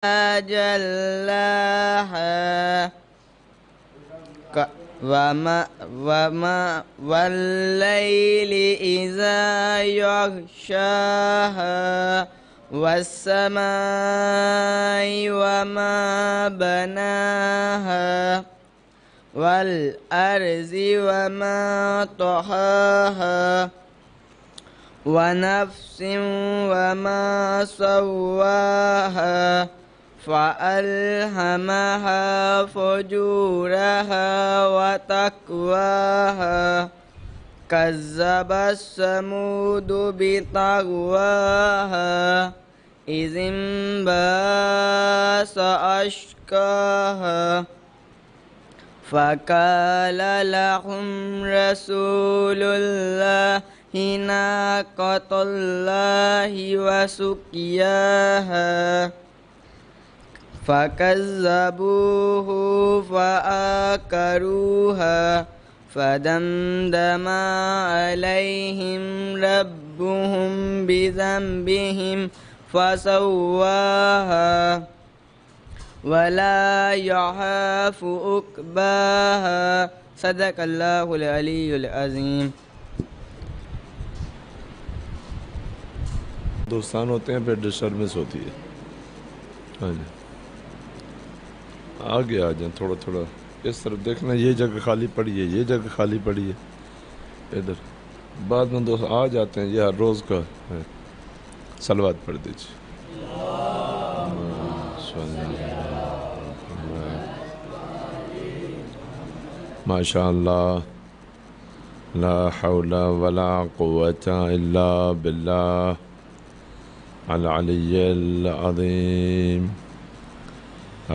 جلاها والليل إذا يغشاها والسماء وما بناها والأرض وما طحاها ونفس وما سواها فألهمها فجورها وتقواها كذب الثمود بطغواها إذ انبعث أشقاها فقال لهم رسول الله ناقة الله وسقياها فكذبوه فعقروها فدمدم عليهم ربهم بذنبهم فسواها ولا يخاف عقباها صدق اللہ العلی العظیم۔ دوستان ہوتے ہیں پھر ڈسٹربنس ہوتی ہے۔ ہاں جی آگے آ جائیں تھوڑا تھوڑا اس طرف دیکھنا، یہ جگہ خالی پڑی ہے، یہ جگہ خالی پڑی ہے، ادھر بعد میں دوست آ جاتے ہیں، یہ ہر روز کا ہے۔ صلوات پڑھ دیجیے۔ ماشاء اللہ، لا حول ولا قوة الا باللہ العلی العظیم۔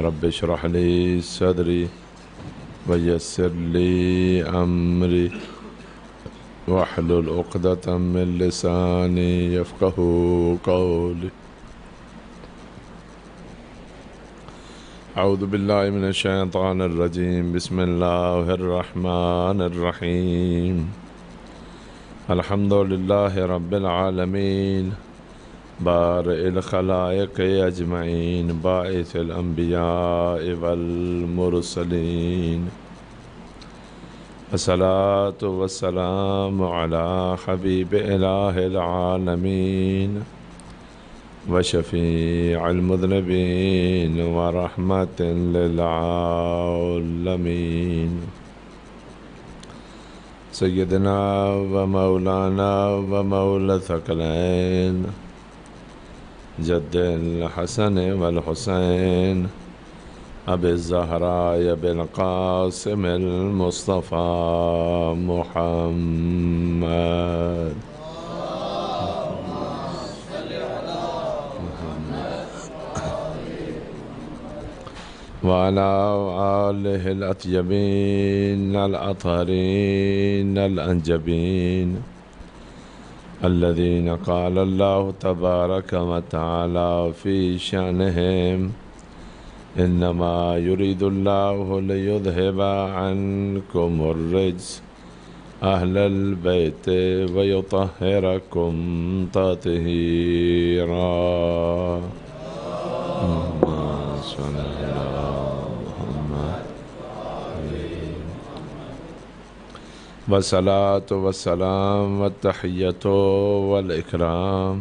رب اشرح لی صدری ویسر لی امری واحلل عقدۃ من لسانی یفقہوا قولی۔ اعوذ باللہ من الشیطان الرجیم، بسم اللہ الرحمن الرحیم۔ الحمد للہ رب العالمین، بارئ الخلائق اجمعین، باعث الانبیاء والمرسلین، الصلاۃ والسلام علی حبیب الہ العالمین وشفیع المذنبین ورحمۃ للعالمین، سیدنا و مولانا و مولا الثقلین جد الحسن والحسین ابی الزہراء ابی القاسم المصطفیٰ محمد۔ وعلى آلہ الاطیبین الاطہرین الانجبین الذین قال اللہ تبارک وتعالی فی شأنہم انما یرید اللہ لیذہب عنکم الرجس اہل البیت ویطہرکم تطہیرا۔ والصلاة والسلام والتحیۃ والاکرام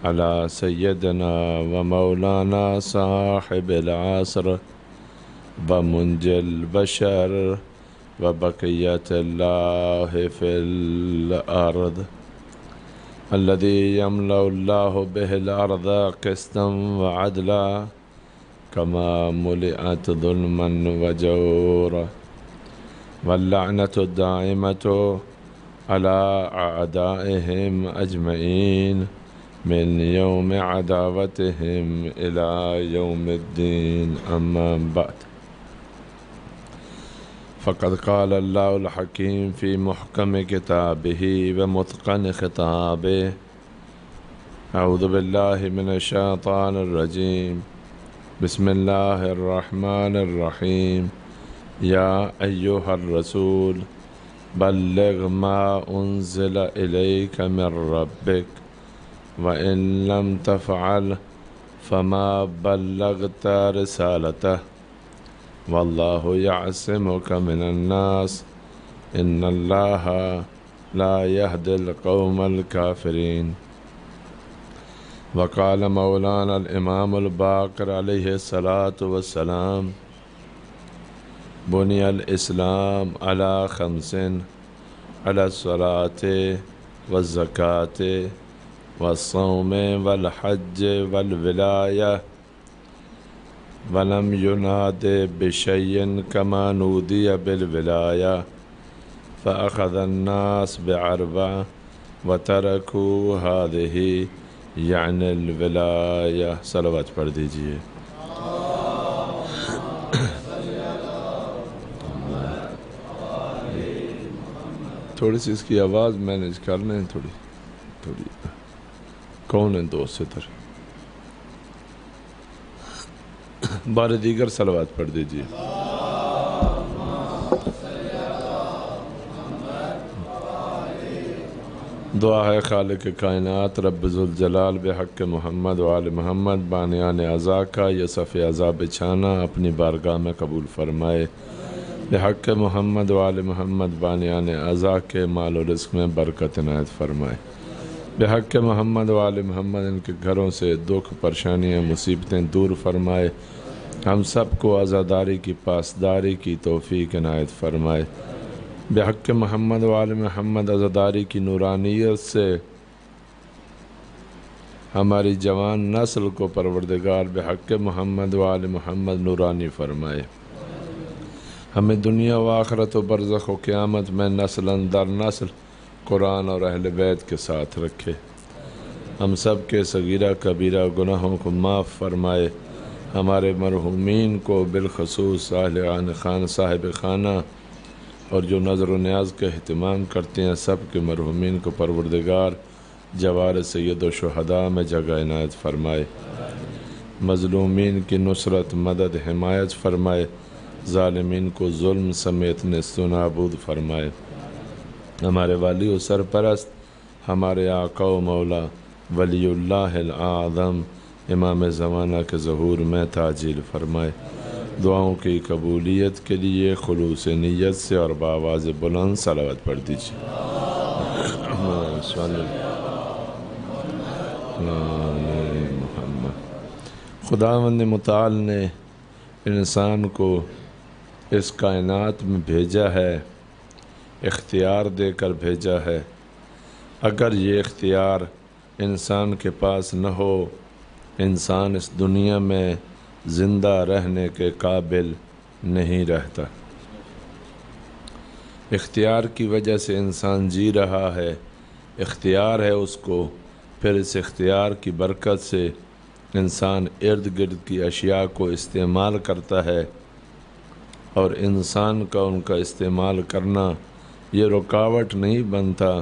علی سیدنا و مولانا صاحب العصر ومنجی البشر وبقیت اللہ فی الارض الذی یملأ اللہ بہ الارض قسطا وعدلا کما ملئت ظلما وجورا، واللعنة الدائمة على أعدائهم أجمعين من يوم عداوتهم إلى يوم الدين، أما بعد، فقد قال الله الحكيم في محكم كتابه ومتقن خطابه، أعوذ بالله من الشيطان الرجيم، بسم الله الرحمن الرحيم، یا ایہا الرسول بلغ ما انزل الیک من ربک وان لم تفعل فما بلغت رسالته والله يعصمك من الناس إن الله لا يهدي القوم الكافرين. وقال مولانا الإمام الباقر عليه الصلاة والسلام: بني الإسلام على 5: على الصلاة والزكاة والصوم والحج والولاية، ولم يناد بشيء كما نودي بالولاية، فأخذ الناس بعربة وتركوا هذه یعنی الولایہ. صلوات پڑھ دیجئے. تھوڑی سی اس کی آواز مینیج کر لیں. تھوڑی کون ہے دوست ستر؟ بار دیگر صلوات پڑھ دیجئے. دعا ہے خالق کائنات رب ذوالجلال بحق محمد و آل محمد بانیان عزا کا یہ صف عزا بچھانا اپنی بارگاہ میں قبول فرمائے. بحق محمد و آل محمد بانیان عزا کے مال و رزق میں برکت عنایت فرمائے. بحق محمد و آل محمد ان کے گھروں سے دکھ پریشانیاں مصیبتیں دور فرمائے. ہم سب کو عزاداری کی پاسداری کی توفیق عنایت فرمائے. بحق محمد و آل محمد عزاداری کی نورانیت سے ہماری جوان نسل کو پروردگار بحق محمد و آل محمد نورانی فرمائے. ہمیں دنیا و آخرت و برزخ و قیامت میں نسل در نسل قرآن اور اہل بیت کے ساتھ رکھے. ہم سب کے صغیرہ کبیرہ گناہوں کو معاف فرمائے. ہمارے مرحومین کو بالخصوص صالحان خان صاحب خانہ اور جو نظر و نیاز کا اہتمام کرتے ہیں سب کے مرحومین کو پروردگار جوار سید و شہداء میں جگہ عنایت فرمائے. مظلومین کی نصرت مدد حمایت فرمائے. ظالمین کو ظلم سمیت نیست و نابود فرمائے. ہمارے والی و سرپرست ہمارے آقا و مولا ولی اللہ الاعظم امام زمانہ کے ظہور میں تعجیل فرمائے. دعاؤں کی قبولیت کے لیے خلوص نیت سے اور بآواز بلند صلوات پڑھ دیجیے. خداوند متعال نے انسان کو اس کائنات میں بھیجا ہے، اختیار دے کر بھیجا ہے. اگر یہ اختیار انسان کے پاس نہ ہو انسان اس دنیا میں زندہ رہنے کے قابل نہیں رہتا. اختیار کی وجہ سے انسان جی رہا ہے، اختیار ہے اس کو. پھر اس اختیار کی برکت سے انسان ارد گرد کی اشیاء کو استعمال کرتا ہے اور انسان کا ان کا استعمال کرنا یہ رکاوٹ نہیں بنتا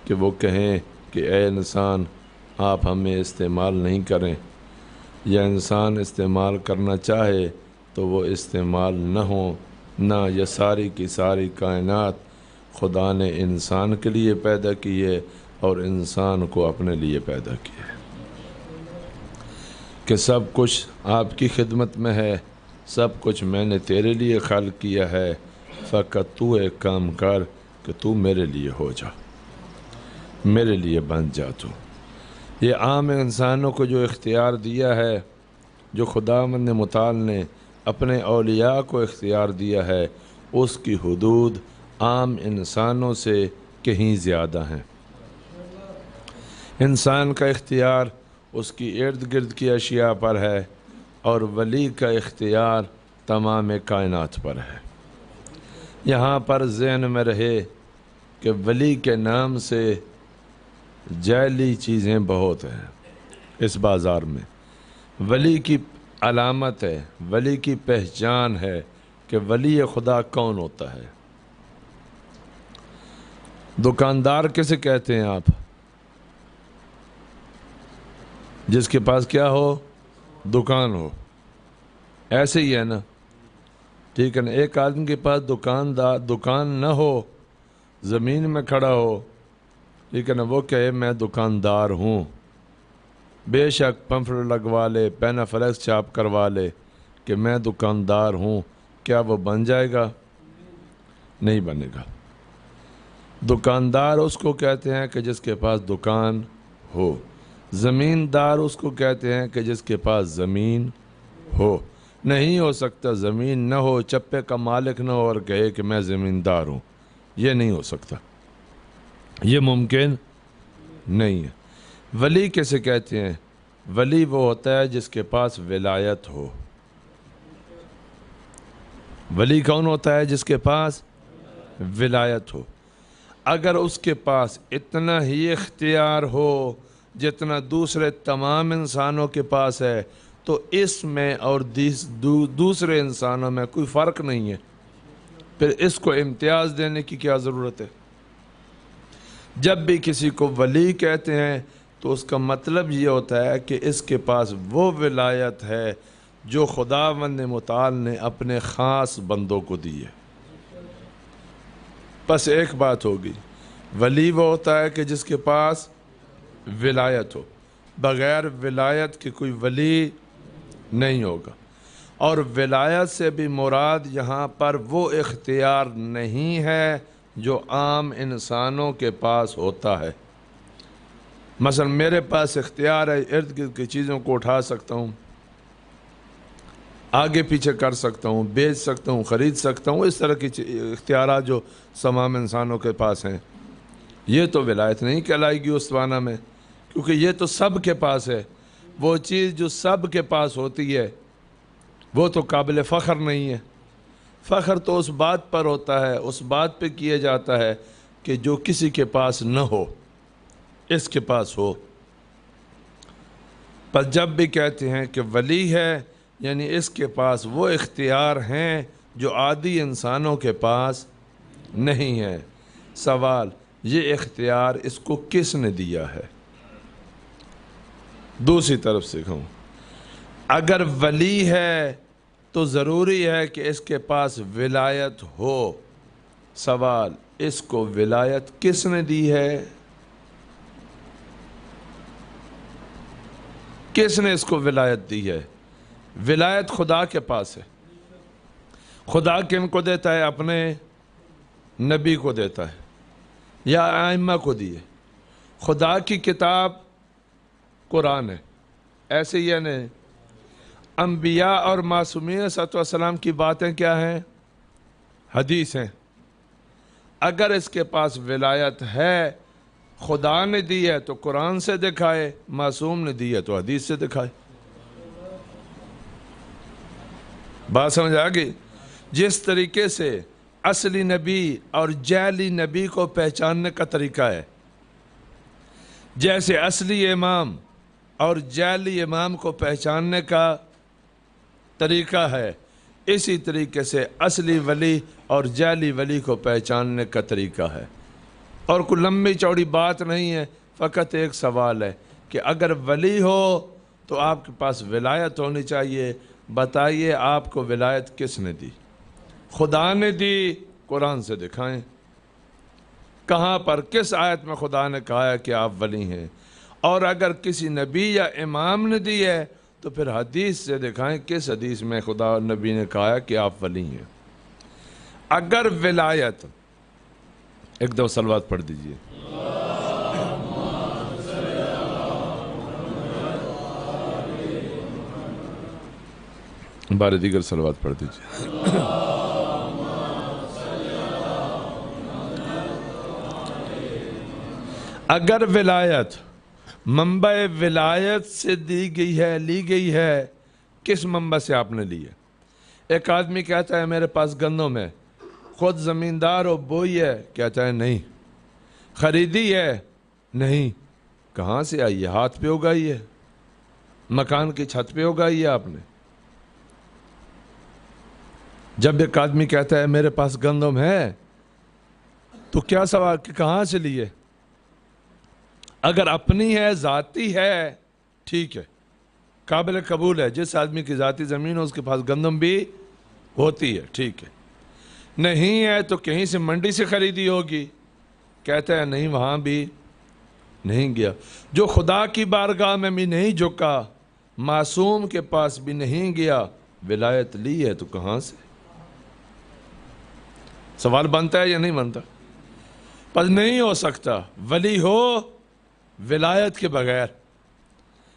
کہ وہ کہیں کہ اے انسان آپ ہمیں استعمال نہیں کریں، یا انسان استعمال کرنا چاہے تو وہ استعمال نہ ہو. نہ، یہ ساری کی ساری کائنات خدا نے انسان کے لیے پیدا کی ہے اور انسان کو اپنے لیے پیدا کیا ہے کہ سب کچھ آپ کی خدمت میں ہے، سب کچھ میں نے تیرے لیے خلق کیا ہے. فقط تو ایک کام کر کہ تو میرے لیے ہو جا، میرے لیے بن جا. تو یہ عام انسانوں کو جو اختیار دیا ہے، جو خداوند متعال نے اپنے اولیاء کو اختیار دیا ہے، اس کی حدود عام انسانوں سے کہیں زیادہ ہیں. انسان کا اختیار اس کی ارد گرد کی اشیاء پر ہے اور ولی کا اختیار تمام کائنات پر ہے. یہاں پر ذہن میں رہے کہ ولی کے نام سے جعلی چیزیں بہت ہیں اس بازار میں. ولی کی علامت ہے، ولی کی پہچان ہے کہ ولی خدا کون ہوتا ہے. دکاندار کسے کہتے ہیں آپ؟ جس کے پاس کیا ہو؟ دکان ہو. ایسے ہی ہے نا، ٹھیک ہے نا. ایک آدمی کے پاس دکان نہ ہو، زمین میں کھڑا ہو، ٹھیک ہے نا، وہ کہے میں دکاندار ہوں، بے شک پمفلٹ لگوا لے، پینا فلیکس چھاپ کروا لے کہ میں دکاندار ہوں، کیا وہ بن جائے گا؟ نہیں بنے گا۔ دکاندار اس کو کہتے ہیں کہ جس کے پاس دکان ہو، زمیندار اس کو کہتے ہیں کہ جس کے پاس زمین ہو۔ نہیں ہو سکتا زمین نہ ہو، چپے کا مالک نہ ہو اور کہے کہ میں زمیندار ہوں، یہ نہیں ہو سکتا، یہ ممکن نہیں ہے۔ ولی کیسے کہتے ہیں؟ ولی وہ ہوتا ہے جس کے پاس ولایت ہو۔ ولی کون ہوتا ہے؟ جس کے پاس ولایت ہو۔ اگر اس کے پاس اتنا ہی اختیار ہو جتنا دوسرے تمام انسانوں کے پاس ہے تو اس میں اور دوسرے انسانوں میں کوئی فرق نہیں ہے، پھر اس کو امتیاز دینے کی کیا ضرورت ہے؟ جب بھی کسی کو ولی کہتے ہیں تو اس کا مطلب یہ ہوتا ہے کہ اس کے پاس وہ ولایت ہے جو خداوند متعال نے اپنے خاص بندوں کو دی ہے۔ بس ایک بات ہوگی، ولی وہ ہوتا ہے کہ جس کے پاس ولایت ہو، بغیر ولایت کے کوئی ولی نہیں ہوگا۔ اور ولایت سے بھی مراد یہاں پر وہ اختیار نہیں ہے جو عام انسانوں کے پاس ہوتا ہے۔ مثلا میرے پاس اختیار ہے، ارد گرد کی چیزوں کو اٹھا سکتا ہوں، آگے پیچھے کر سکتا ہوں، بیچ سکتا ہوں، خرید سکتا ہوں، اس طرح کی اختیارات جو تمام انسانوں کے پاس ہیں، یہ تو ولایت نہیں کہلائے گی اس معنی میں، کیونکہ یہ تو سب کے پاس ہے۔ وہ چیز جو سب کے پاس ہوتی ہے وہ تو قابل فخر نہیں ہے۔ فخر تو اس بات پر ہوتا ہے، اس بات پہ کیا جاتا ہے کہ جو کسی کے پاس نہ ہو، اس کے پاس ہو۔ پر جب بھی کہتے ہیں کہ ولی ہے، یعنی اس کے پاس وہ اختیار ہیں جو عادی انسانوں کے پاس نہیں ہے۔ سوال، یہ اختیار اس کو کس نے دیا ہے؟ دوسری طرف سے کہوں، اگر ولی ہے تو ضروری ہے کہ اس کے پاس ولایت ہو۔ سوال، اس کو ولایت کس نے دی ہے؟ کس نے اس کو ولایت دی ہے؟ ولایت خدا کے پاس ہے۔ خدا کن کو دیتا ہے؟ اپنے نبی کو دیتا ہے یا ائمہ کو دی ہے۔ خدا کی کتاب قرآن ہے، ایسے ہی یعنی انبیاء اور معصومین صلی اللہ علیہ وسلم کی باتیں کیا ہیں؟ حدیث ہیں۔ اگر اس کے پاس ولایت ہے، خدا نے دی ہے تو قرآن سے دکھائے، معصوم نے دی ہے تو حدیث سے دکھائے۔ بات سمجھ آ گئی؟ جس طریقے سے اصلی نبی اور جعلی نبی کو پہچاننے کا طریقہ ہے، جیسے اصلی امام اور جعلی امام کو پہچاننے کا طریقہ ہے، اسی طریقے سے اصلی ولی اور جعلی ولی کو پہچاننے کا طریقہ ہے۔ اور کوئی لمبی چوڑی بات نہیں ہے، فقط ایک سوال ہے کہ اگر ولی ہو تو آپ کے پاس ولایت ہونی چاہیے۔ بتائیے آپ کو ولایت کس نے دی؟ خدا نے دی، قرآن سے دکھائیں کہاں پر، کس آیت میں خدا نے کہا ہے کہ آپ ولی ہیں؟ اور اگر کسی نبی یا امام نے دی ہے تو پھر حدیث سے دکھائیں کس حدیث میں خدا اور نبی نے کہا ہے کہ آپ ولی ہیں۔ اگر ولایت، ایک دو صلوات پڑھ دیجئے، بارے دیگر صلوات پڑھ دیجئے۔ اگر ولایت منبع ولایت سے دی گئی ہے، لی گئی ہے، کس منبع سے آپ نے لی ہے؟ ایک آدمی کہتا ہے میرے پاس گندم ہے، خود زمیندار ہو، بوئی ہے، کہتا ہے نہیں۔ خریدی ہے؟ نہیں۔ کہاں سے آئی ہے؟ ہاتھ پہ اگائی ہے، مکان کی چھت پہ اگائی ہے آپ نے۔ جب ایک آدمی کہتا ہے میرے پاس گندم ہے تو کیا سوال کہ کہاں سے لیے؟ اگر اپنی ہے، ذاتی ہے، ٹھیک ہے، قابل قبول ہے۔ جس آدمی کی ذاتی زمین ہو اس کے پاس گندم بھی ہوتی ہے، ٹھیک ہے۔ نہیں ہے تو کہیں سے منڈی سے خریدی ہوگی، کہتا ہے نہیں، وہاں بھی نہیں گیا۔ جو خدا کی بارگاہ میں بھی نہیں جھکا، معصوم کے پاس بھی نہیں گیا، ولایت لی ہے تو کہاں سے؟ سوال بنتا ہے یا نہیں بنتا؟ پر نہیں ہو سکتا ولی ہو ولایت کے بغیر۔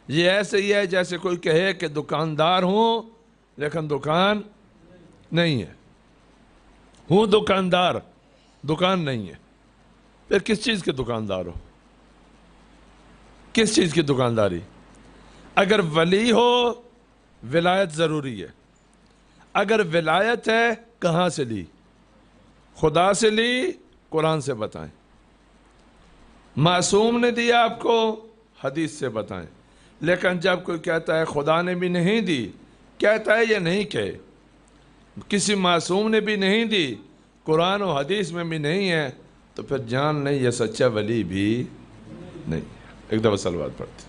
یہ ایسے ہی ہے جیسے کوئی کہے کہ دکاندار ہوں لیکن دکان نہیں ہے، ہوں دکاندار، دکان نہیں ہے، پھر کس چیز کے دکاندار ہو؟ کس چیز کی دکانداری؟ اگر ولی ہو ولایت ضروری ہے۔ اگر ولایت ہے کہاں سے لی؟ خدا سے لی؟ قرآن سے بتائیں۔ معصوم نے دیا آپ کو؟ حدیث سے بتائیں۔ لیکن جب کوئی کہتا ہے خدا نے بھی نہیں دی، کہتا ہے یا نہیں کہے، کسی معصوم نے بھی نہیں دی، قرآن و حدیث میں بھی نہیں ہے، تو پھر جان نہیں یہ سچا ولی بھی نہیں۔ ایک دفعہ صلوات پڑھتے۔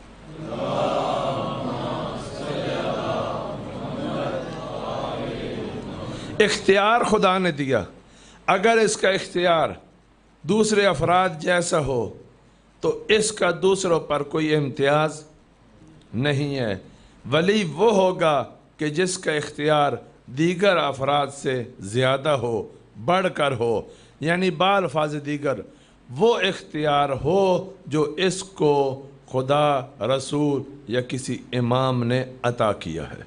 اختیار خدا نے دیا، اگر اس کا اختیار دوسرے افراد جیسا ہو تو اس کا دوسروں پر کوئی امتیاز نہیں ہے۔ ولی وہ ہوگا کہ جس کا اختیار دیگر افراد سے زیادہ ہو، بڑھ کر ہو، یعنی بالفاظ دیگر وہ اختیار ہو جو اس کو خدا، رسول یا کسی امام نے عطا کیا ہے۔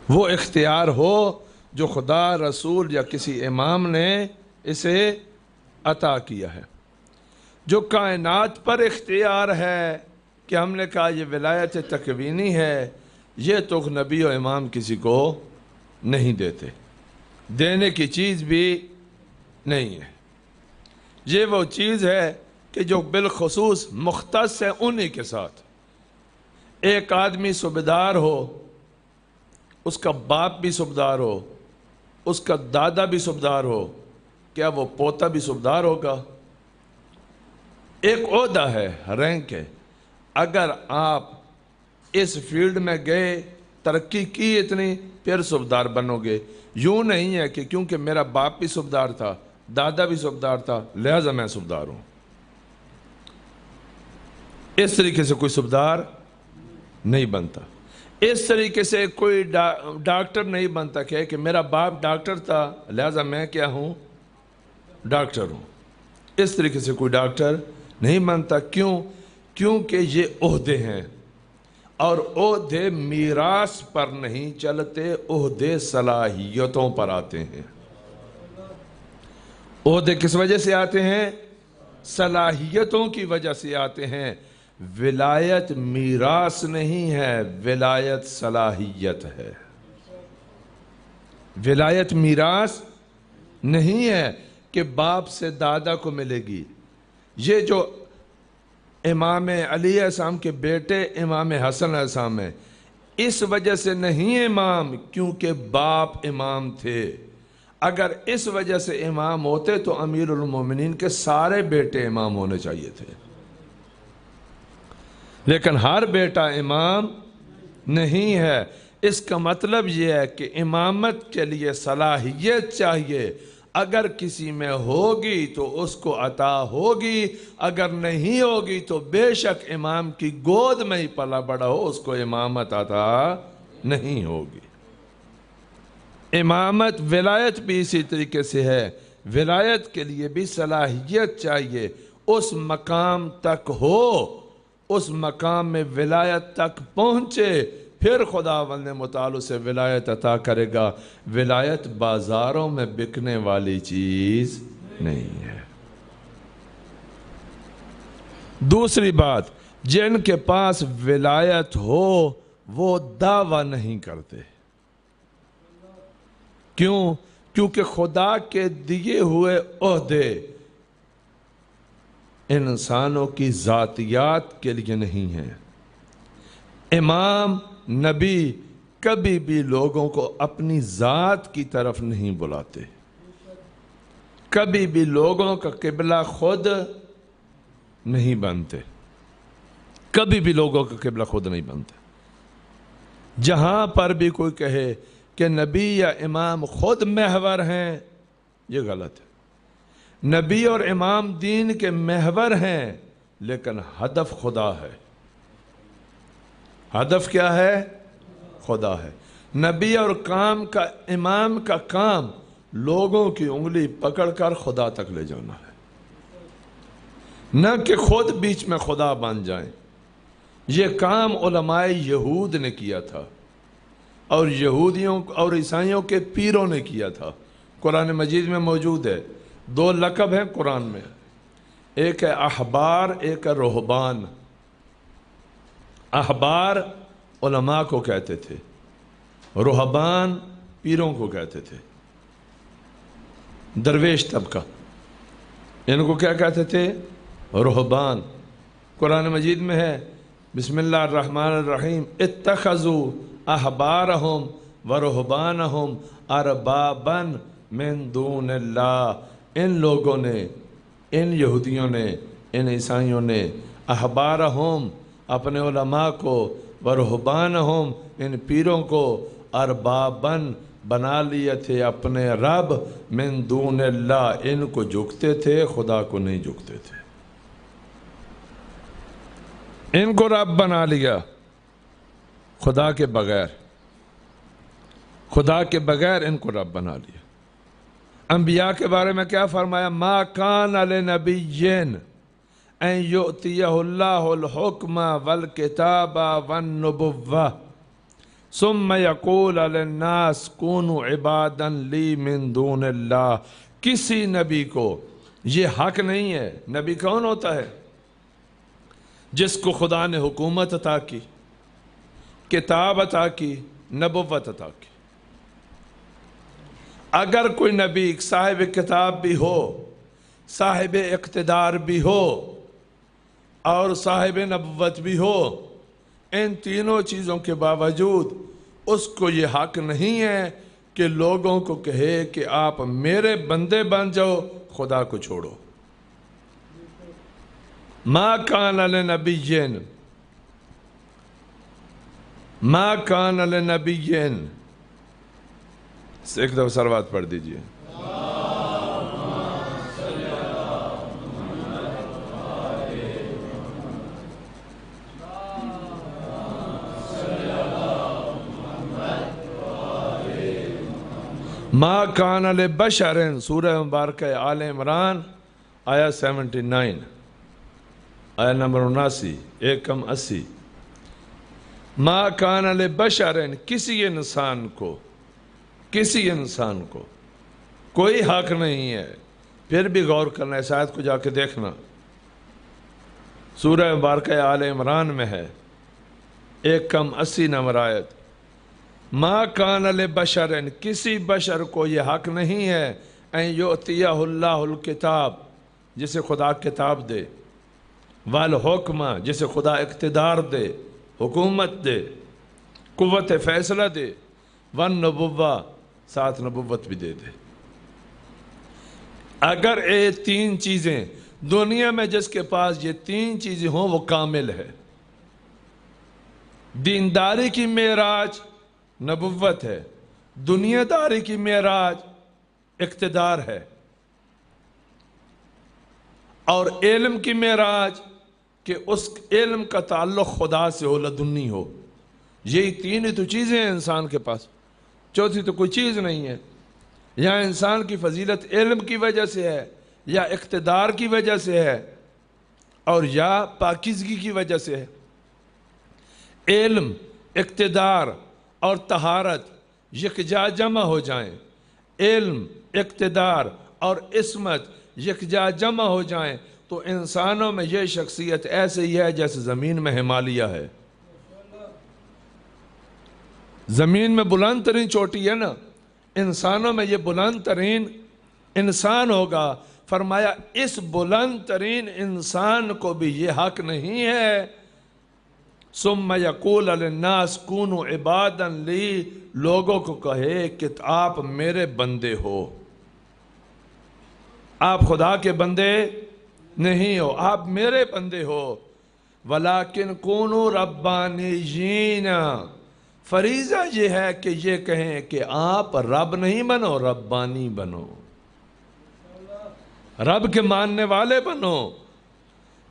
وہ اختیار ہو جو خدا، رسول یا کسی امام نے اسے عطا کیا ہے۔ جو کائنات پر اختیار ہے کہ ہم نے کہا یہ ولایت تکوینی ہے، یہ تو نبی و امام کسی کو نہیں دیتے، دینے کی چیز بھی نہیں ہے۔ یہ وہ چیز ہے کہ جو بالخصوص مختص ہے انہی کے ساتھ۔ ایک آدمی صوبیدار ہو، اس کا باپ بھی صوبیدار ہو، اس کا دادا بھی صوبیدار ہو، کیا وہ پوتا بھی صوبیدار ہوگا؟ ایک عہدہ ہے، رینک ہے۔ اگر آپ اس فیلڈ میں گئے، ترقی کی اتنی، پھر صوبیدار بنو گے۔ یوں نہیں ہے کہ کیونکہ میرا باپ بھی صوبیدار تھا، دادا بھی صوبیدار تھا، لہذا میں صوبیدار ہوں۔ اس طریقے سے کوئی صوبیدار نہیں بنتا۔ اس طریقے سے کوئی ڈاکٹر نہیں بنتا کہ میرا باپ ڈاکٹر تھا لہذا میں کیا ہوں؟ ڈاکٹر ہوں۔ اس طریقے سے کوئی ڈاکٹر نہیں بنتا۔ کیوں؟ کیونکہ یہ عہدے ہیں، اور عہدے میراث پر نہیں چلتے، عہدے صلاحیتوں پر آتے ہیں۔ عہدے کس وجہ سے آتے ہیں؟ صلاحیتوں کی وجہ سے آتے ہیں۔ ولایت میراث نہیں ہے، ولایت صلاحیت ہے۔ ولایت میراث نہیں ہے کہ باپ سے دادا کو ملے گی۔ یہ جو امام علی علیہ السلام کے بیٹے امام حسن علیہ السلام ہیں، اس وجہ سے نہیں امام کیونکہ باپ امام تھے۔ اگر اس وجہ سے امام ہوتے تو امیر المومنین کے سارے بیٹے امام ہونے چاہیے تھے، لیکن ہر بیٹا امام نہیں ہے۔ اس کا مطلب یہ ہے کہ امامت کے لیے صلاحیت چاہیے، اگر کسی میں ہوگی تو اس کو عطا ہوگی، اگر نہیں ہوگی تو بے شک امام کی گود میں ہی پلا بڑا ہو اس کو امامت عطا نہیں ہوگی۔ امامت ولایت بھی اسی طریقے سے ہے، ولایت کے لیے بھی صلاحیت چاہیے، اس مقام تک ہو، اس مقام میں ولایت تک پہنچے، پھر خداوند متعال سے ولایت عطا کرے گا۔ ولایت بازاروں میں بکنے والی چیز نہیں ہے۔ دوسری بات، جن کے پاس ولایت ہو وہ دعویٰ نہیں کرتے۔ کیوں؟ کیونکہ خدا کے دیے ہوئے عہدے انسانوں کی ذاتیات کے لیے نہیں ہیں۔ امام، نبی کبھی بھی لوگوں کو اپنی ذات کی طرف نہیں بلاتے، کبھی بھی لوگوں کا قبلہ خود نہیں بنتے، کبھی بھی لوگوں کا قبلہ خود نہیں بنتے۔ جہاں پر بھی کوئی کہے کہ نبی یا امام خود محور ہیں، یہ غلط ہے۔ نبی اور امام دین کے محور ہیں، لیکن ہدف خدا ہے. ہدف کیا ہے؟ خدا ہے. نبی اور امام کا کام لوگوں کی انگلی پکڑ کر خدا تک لے جانا ہے، نہ کہ خود بیچ میں خدا بن جائیں. یہ کام علماء یہود نے کیا تھا اور یہودیوں اور عیسائیوں کے پیروں نے کیا تھا. قرآن مجید میں موجود ہے. 2 لقب ہیں قرآن میں، ایک ہے احبار، ایک ہے رہبان. احبار علماء کو کہتے تھے، رہبان پیروں کو کہتے تھے، درویش طبقہ. ان کو کیا کہتے تھے؟ رہبان. قرآن مجید میں ہے بسم اللہ الرحمن الرحیم اتخذوا احبارہم ورہبانہم اربابا من دون اللہ. ان لوگوں نے، ان یہودیوں نے، ان عیسائیوں نے احبارہم اپنے علماء کو، ورہبانہم ان پیروں کو، اربابن بنا لیے تھے اپنے رب، من دون اللہ ان کو جھکتے تھے، خدا کو نہیں جھکتے تھے. ان کو رب بنا لیا خدا کے بغیر، خدا کے بغیر ان کو رب بنا لیا. انبیاء کے بارے میں کیا فرمایا؟ ما کان لنبی ان یؤتیہ اللہ الحکم والکتاب والنبوہ ثم یقول للناس کونوا عبادا لی من دون اللہ. کسی نبی کو یہ حق نہیں ہے. نبی کون ہوتا ہے؟ جس کو خدا نے حکومت عطا کی، کتاب عطا کی، نبوت عطا کی. اگر کوئی نبی صاحب کتاب بھی ہو، صاحب اقتدار بھی ہو اور صاحب نبوت بھی ہو، ان تینوں چیزوں کے باوجود اس کو یہ حق نہیں ہے کہ لوگوں کو کہے کہ آپ میرے بندے بن جاؤ، خدا کو چھوڑو. ما کان لنبی، ما کان لنبی. ایک دفعہ صلوات پڑھ دیجئے. ما کان لبشر، سورہ مبارکہ آل عمران آیا 79، آیا نمبر 79، 180. ما کان لبشر، کسی انسان کو، کسی انسان کو کوئی حق نہیں ہے. پھر بھی غور کرنا، اس آیت کو جا کے دیکھنا. سورہ مبارکہ آل عمران میں ہے 180 نمبر آیت. ما کان لبشر، کسی بشر کو یہ حق نہیں ہے ان یؤتیہ اللہ الکتاب، جسے خدا کتاب دے، والحکم جسے خدا اقتدار دے، حکومت دے، قوت فیصلہ دے، والنبوہ ساتھ نبوت بھی دے دے. اگر یہ 3 چیزیں دنیا میں جس کے پاس یہ 3 چیزیں ہوں وہ کامل ہے. دینداری کی معراج نبوت ہے، دنیا داری کی معراج اقتدار ہے، اور علم کی معراج کہ اس علم کا تعلق خدا سے ہو، لدنی ہو. یہی 3 تو چیزیں ہیں انسان کے پاس، چوتھی تو کوئی چیز نہیں ہے. یا انسان کی فضیلت علم کی وجہ سے ہے، یا اقتدار کی وجہ سے ہے، اور یا پاکیزگی کی وجہ سے ہے. علم، اقتدار اور طہارت یکجا جمع ہو جائیں، علم، اقتدار اور عصمت یکجا جمع ہو جائیں تو انسانوں میں یہ شخصیت ایسے ہی ہے جیسے زمین میں ہمالیہ ہے. زمین میں بلند ترین چوٹی ہے نا، انسانوں میں یہ بلند ترین انسان ہوگا. فرمایا اس بلند ترین انسان کو بھی یہ حق نہیں ہے ثم یقول للناس کونوا عبادا لی، لوگوں کو کہے کہ آپ میرے بندے ہو. آپ خدا کے بندے نہیں ہو، آپ میرے بندے ہو. ولیکن کونوا ربانیین، فریضہ یہ ہے کہ یہ کہیں کہ آپ رب نہیں بنو، ربانی بنو، رب کے ماننے والے بنو.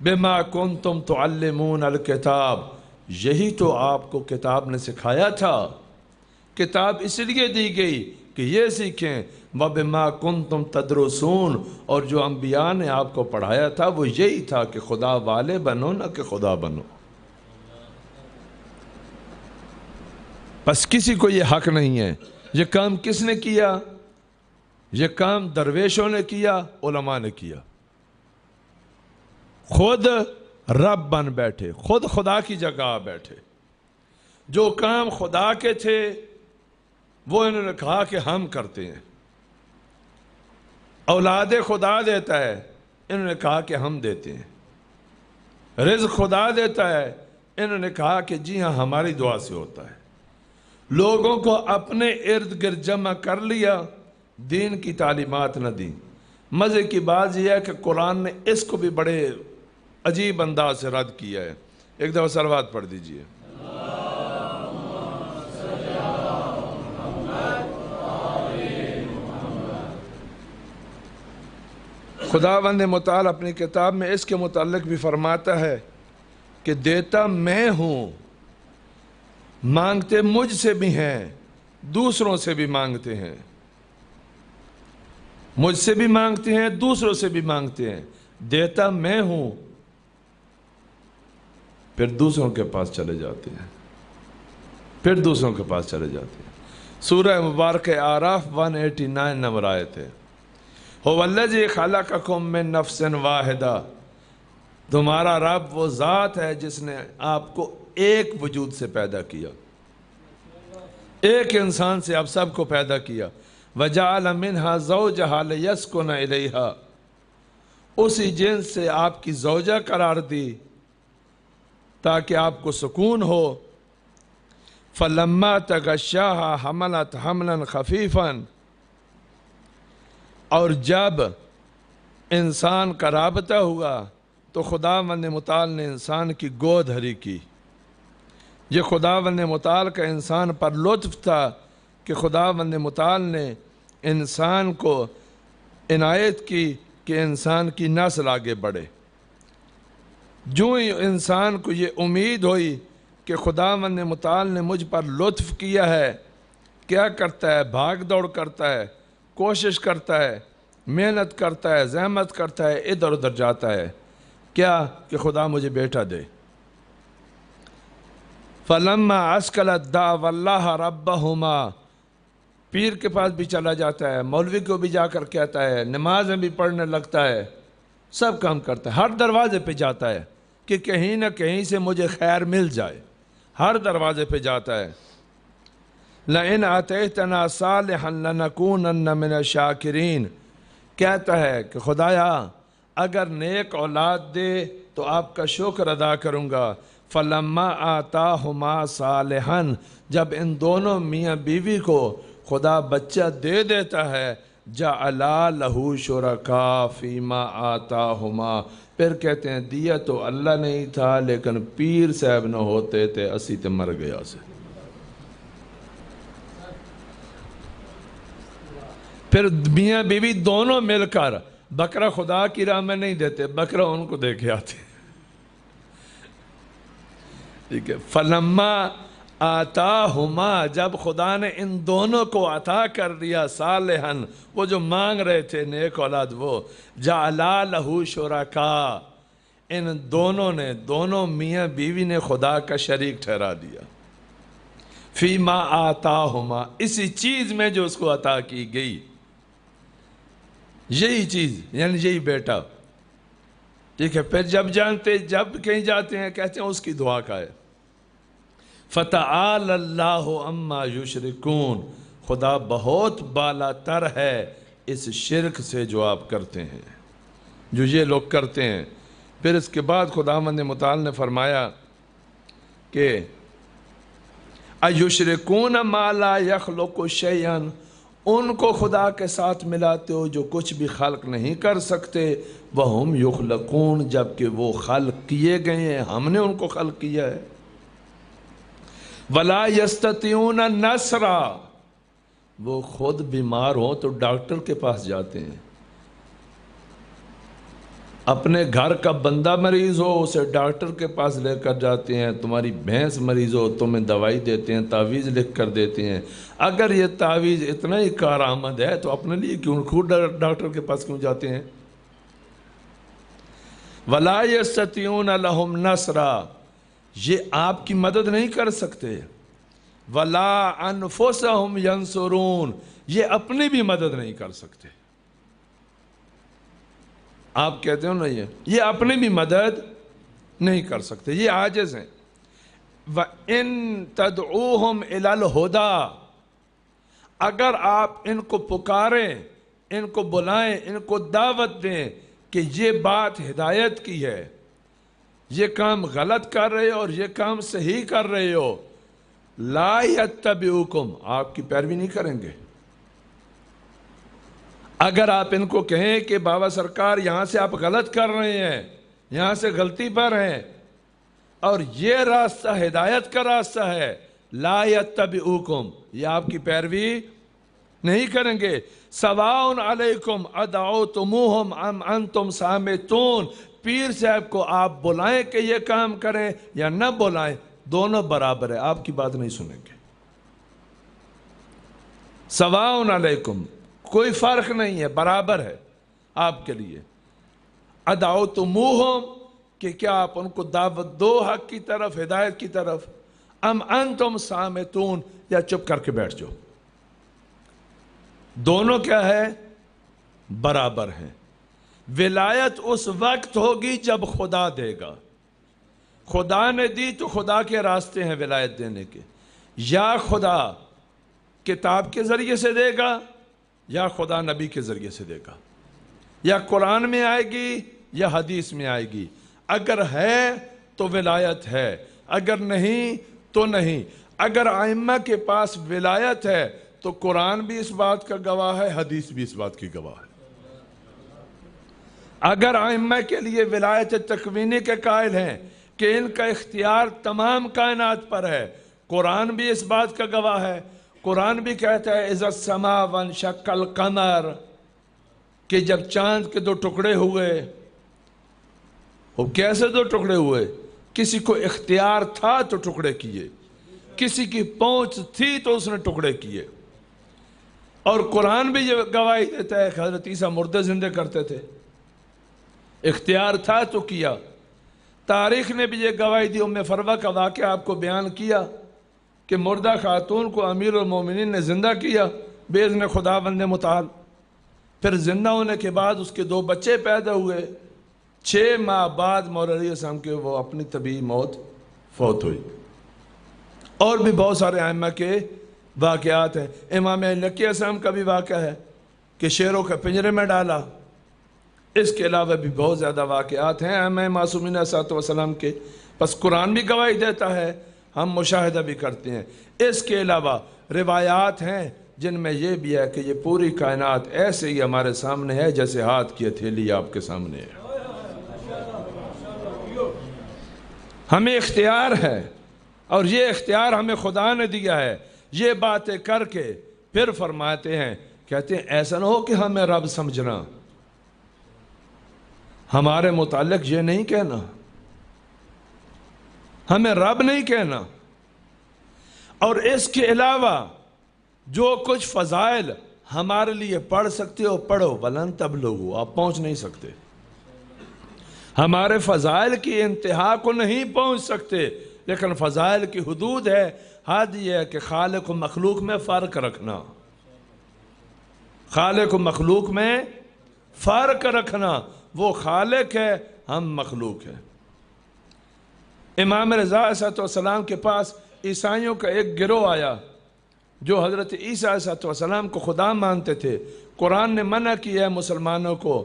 بما کنتم تعلمون الکتاب، یہی تو آپ کو کتاب نے سکھایا تھا۔ کتاب اس لیے دی گئی کہ یہ سیکھیں، وَبِمَا كُنْتُمْ تَدْرُسُونَ، اور جو انبیاء نے آپ کو پڑھایا تھا وہ یہی تھا کہ خدا والے بنو نہ کہ خدا بنو۔ بس کسی کو یہ حق نہیں ہے۔ یہ کام کس نے کیا؟ یہ کام درویشوں نے کیا، علماء نے کیا۔ خود رب بن بیٹھے، خود خدا کی جگہ بیٹھے۔ جو کام خدا کے تھے وہ انہوں نے کہا کہ ہم کرتے ہیں۔ اولاد خدا دیتا ہے، انہوں نے کہا کہ ہم دیتے ہیں۔ رزق خدا دیتا ہے، انہوں نے کہا کہ جی ہاں ہماری دعا سے ہوتا ہے۔ لوگوں کو اپنے ارد گرد جمع کر لیا، دین کی تعلیمات نہ دی۔ مزے کی بات یہ ہے کہ قرآن نے اس کو بھی بڑے عجیب انداز سے رد کیا ہے۔ ایک دفعہ صلوات پڑھ دیجئے۔ خداوند متعال اپنی کتاب میں اس کے متعلق بھی فرماتا ہے کہ دیتا میں ہوں، مانگتے مجھ سے بھی ہیں، دوسروں سے بھی مانگتے ہیں۔ مجھ سے بھی مانگتے ہیں، دوسروں سے بھی مانگتے ہیں۔ دیتا میں ہوں، پھر دوسروں کے پاس چلے جاتے ہیں، پھر دوسروں کے پاس چلے جاتے ہیں۔ سورہ مبارک اعراف 189 نمبر آیت ہے۔ هو الذی خلقکم من نفس واحدہ، تمہارا رب وہ ذات ہے جس نے آپ کو ایک وجود سے پیدا کیا، ایک انسان سے آپ سب کو پیدا کیا۔ وجعل منہا زوجہا لیسکن الیہا، اسی جنس سے آپ کی زوجہ قرار دی تاکہ آپ کو سکون ہو۔ فلما تغشاہا حملت حملا خفیفا، اور جب انسان کا رابطہ ہوا تو خداوند متعال نے انسان کی گود ہری کی۔ یہ خداوند متعال کا انسان پر لطف تھا کہ خداوند متعال نے انسان کو عنایت کی کہ انسان کی نسل آگے بڑھے۔ جو ہی انسان کو یہ امید ہوئی کہ خداوند متعال نے مجھ پر لطف کیا ہے، کیا کرتا ہے؟ بھاگ دوڑ کرتا ہے، کوشش کرتا ہے، محنت کرتا ہے، زحمت کرتا ہے، ادھر ادھر جاتا ہے، کیا کہ خدا مجھے بیٹا دے۔ فَلَمَّا أَسْكَلَتْ دَعْوَ اللَّهَ رَبَّهُمَا، پیر کے پاس بھی چلا جاتا ہے، مولوی کو بھی جا کر کہتا ہے، نمازیں بھی پڑھنے لگتا ہے، سب کام کرتا ہے، ہر دروازے پہ جاتا ہے کہ کہیں نہ کہیں سے مجھے خیر مل جائے، ہر دروازے پہ جاتا ہے۔ لَإِنْ آتَيْتَنَا صَالِحًا لَنَكُونَنَّ مِنَ الشَّاكِرِينَ، کہتا ہے کہ خدایا اگر نیک اولاد دے تو آپ کا شکر ادا کروں گا۔ فَلَمَّا آتَاهُمَا صَالِحًا، جب ان دونوں میاں بیوی کو خدا بچہ دے دیتا ہے، جَعَلَا لَهُ شُرَكَاءَ فِيمَا آتَاهُمَا، پھر کہتے ہیں دیا تو اللہ نہیں تھا لیکن پیر صاحب نہ ہوتے تھے اسی تے مر گیا سے۔ پھر میاں بیوی دونوں مل کر بکرا خدا کی راہ میں نہیں دیتے، بکرا ان کو دے کے آتے۔ ٹھیک ہے، فَلَمَّا آتَاهُمَا، جب خدا نے ان دونوں کو عطا کر دیا صالحاً، وہ جو مانگ رہے تھے نیک اولاد، وہ جَعَلَا لَهُ شُرَكَاءَ، ان دونوں نے، دونوں میاں بیوی نے خدا کا شریک ٹھہرا دیا۔ فِيمَا آتَاهُمَا، اسی چیز میں جو اس کو عطا کی گئی، یہی چیز یعنی یہی بیٹا۔ ٹھیک ہے، پھر جب کہیں جاتے ہیں کہتے ہیں اس کی دعا کا ہے۔ فَتَعَالَ اللَّهُ عَمَّا يُشْرِكُونَ، خدا بہت بالا تر ہے اس شرک سے جو آپ کرتے ہیں، جو یہ لوگ کرتے ہیں۔ پھر اس کے بعد خداوند متعال نے فرمایا کہ اَيُشْرِكُونَ مَا لَا يَخْلُقُ شَيْئًا، ان کو خدا کے ساتھ ملاتے ہو جو کچھ بھی خلق نہیں کر سکتے، وَهُمْ يُخْلَقُونَ، جبکہ وہ خلق کیے گئے ہیں، ہم نے ان کو خلق کیا ہے۔ وَلَا يَسْتَطِيعُونَ نَصْرًا، وہ خود بیمار ہوں تو ڈاکٹر کے پاس جاتے ہیں، اپنے گھر کا بندہ مریض ہو اسے ڈاکٹر کے پاس لے کر جاتے ہیں، تمہاری بھینس مریض ہو تمہیں دوائی دیتے ہیں، تعویذ لکھ کر دیتے ہیں۔ اگر یہ تعویذ اتنا ہی کارآمد ہے تو اپنے لیے کیوں خود ڈاکٹر کے پاس کیوں جاتے ہیں؟ وَلَا يَسْتَطِيعُونَ لَهُمْ نَصْرًا، یہ آپ کی مدد نہیں کر سکتے۔ وَلَا أَنفُسَهُمْ يَنصُرُونَ، یہ اپنی بھی مدد نہیں کر سکتے۔ آپ کہتے ہو نا یہ اپنی بھی مدد نہیں کر سکتے، یہ عاجز ہیں۔ وَإِن تَدْعُوهُمْ إِلَى الْهُدَىٰ، اگر آپ ان کو پکاریں، ان کو بلائیں، ان کو دعوت دیں کہ یہ بات ہدایت کی ہے، یہ کام غلط کر رہے ہو اور یہ کام صحیح کر رہے ہو، لا يتبعوکم، آپ کی پیروی نہیں کریں گے۔ اگر آپ ان کو کہیں کہ بابا سرکار یہاں سے آپ غلط کر رہے ہیں، یہاں سے غلطی پر ہیں اور یہ راستہ ہدایت کا راستہ ہے، لا يتبعوکم، یہ آپ کی پیروی نہیں کریں گے۔ سواء علیکم ادعوتموہم ام انتم صامتون، پیر صاحب کو آپ بلائیں کہ یہ کام کریں یا نہ بلائیں، دونوں برابر ہے، آپ کی بات نہیں سنیں گے۔ سواء علیکم، کوئی فرق نہیں ہے، برابر ہے آپ کے لیے۔ ادعوتموہم، کہ کیا آپ ان کو دعوت دو حق کی طرف، ہدایت کی طرف، ام انتم صامتون، یا چپ کر کے بیٹھ جاؤ، دونوں کیا ہے؟ برابر ہیں۔ ولایت اس وقت ہوگی جب خدا دے گا، خدا نے دی تو خدا کے راستے ہیں ولایت دینے کے، یا خدا کتاب کے ذریعے سے دے گا یا خدا نبی کے ذریعے سے دے گا، یا قرآن میں آئے گی یا حدیث میں آئے گی۔ اگر ہے تو ولایت ہے، اگر نہیں تو نہیں۔ اگر ائمہ کے پاس ولایت ہے تو قرآن بھی اس بات کا گواہ ہے، حدیث بھی اس بات کی گواہ ہے۔ اگر ائمہ کے لیے ولایت تکوینی کے قائل ہیں کہ ان کا اختیار تمام کائنات پر ہے، قرآن بھی اس بات کا گواہ ہے۔ قرآن بھی کہتا ہے اذا السماء وانشق القمر، کہ جب چاند کے دو ٹکڑے ہوئے، وہ کیسے دو ٹکڑے ہوئے؟ کسی کو اختیار تھا تو ٹکڑے کیے، کسی کی پہنچ تھی تو اس نے ٹکڑے کیے۔ اور قرآن بھی یہ گواہی دیتا ہے کہ حضرت عیسیٰ مردے زندے کرتے تھے، اختیار تھا تو کیا۔ تاریخ نے بھی یہ گواہی دی، ام فروہ کا واقعہ آپ کو بیان کیا کہ مردہ خاتون کو امیر المومنین نے زندہ کیا باذن خداوند متعال۔ پھر زندہ ہونے کے بعد اس کے 2 بچے پیدا ہوئے، 6 ماہ بعد مولا علیہ السلام کے وہ اپنی طبیعی موت فوت ہوئی۔ اور بھی بہت سارے ائمہ کے واقعات ہیں۔ امام نقی علیہ السلام کا بھی واقعہ ہے کہ شیروں کے پنجرے میں ڈالا۔ اس کے علاوہ بھی بہت زیادہ واقعات ہیں ائمہ معصومین علیہ السلام کے، بس قرآن بھی گواہی دیتا ہے، ہم مشاہدہ بھی کرتے ہیں۔ اس کے علاوہ روایات ہیں جن میں یہ بھی ہے کہ یہ پوری کائنات ایسے ہی ہمارے سامنے ہے جیسے ہاتھ کی ہتھیلی آپ کے سامنے ہے۔ ہمیں اختیار ہے اور یہ اختیار ہمیں خدا نے دیا ہے۔ یہ باتیں کر کے پھر فرماتے ہیں، کہتے ہیں ایسا نہ ہو کہ ہمیں رب سمجھنا، ہمارے متعلق یہ نہیں کہنا، ہمیں رب نہیں کہنا۔ اور اس کے علاوہ جو کچھ فضائل ہمارے لیے پڑھ سکتے ہو پڑھو، ولن تبلغوا، آپ پہنچ نہیں سکتے، ہمارے فضائل کی انتہا کو نہیں پہنچ سکتے، لیکن فضائل کی حدود ہے۔ حد یہ ہے کہ خالق و مخلوق میں فرق رکھنا، خالق و مخلوق میں فرق رکھنا، وہ خالق ہے، ہم مخلوق ہیں۔ امام رضا علیہ السلام کے پاس عیسائیوں کا ایک گروہ آیا جو حضرت عیسیٰ علیہ السلام کو خدا مانتے تھے۔ قرآن نے منع کیا ہے مسلمانوں کو،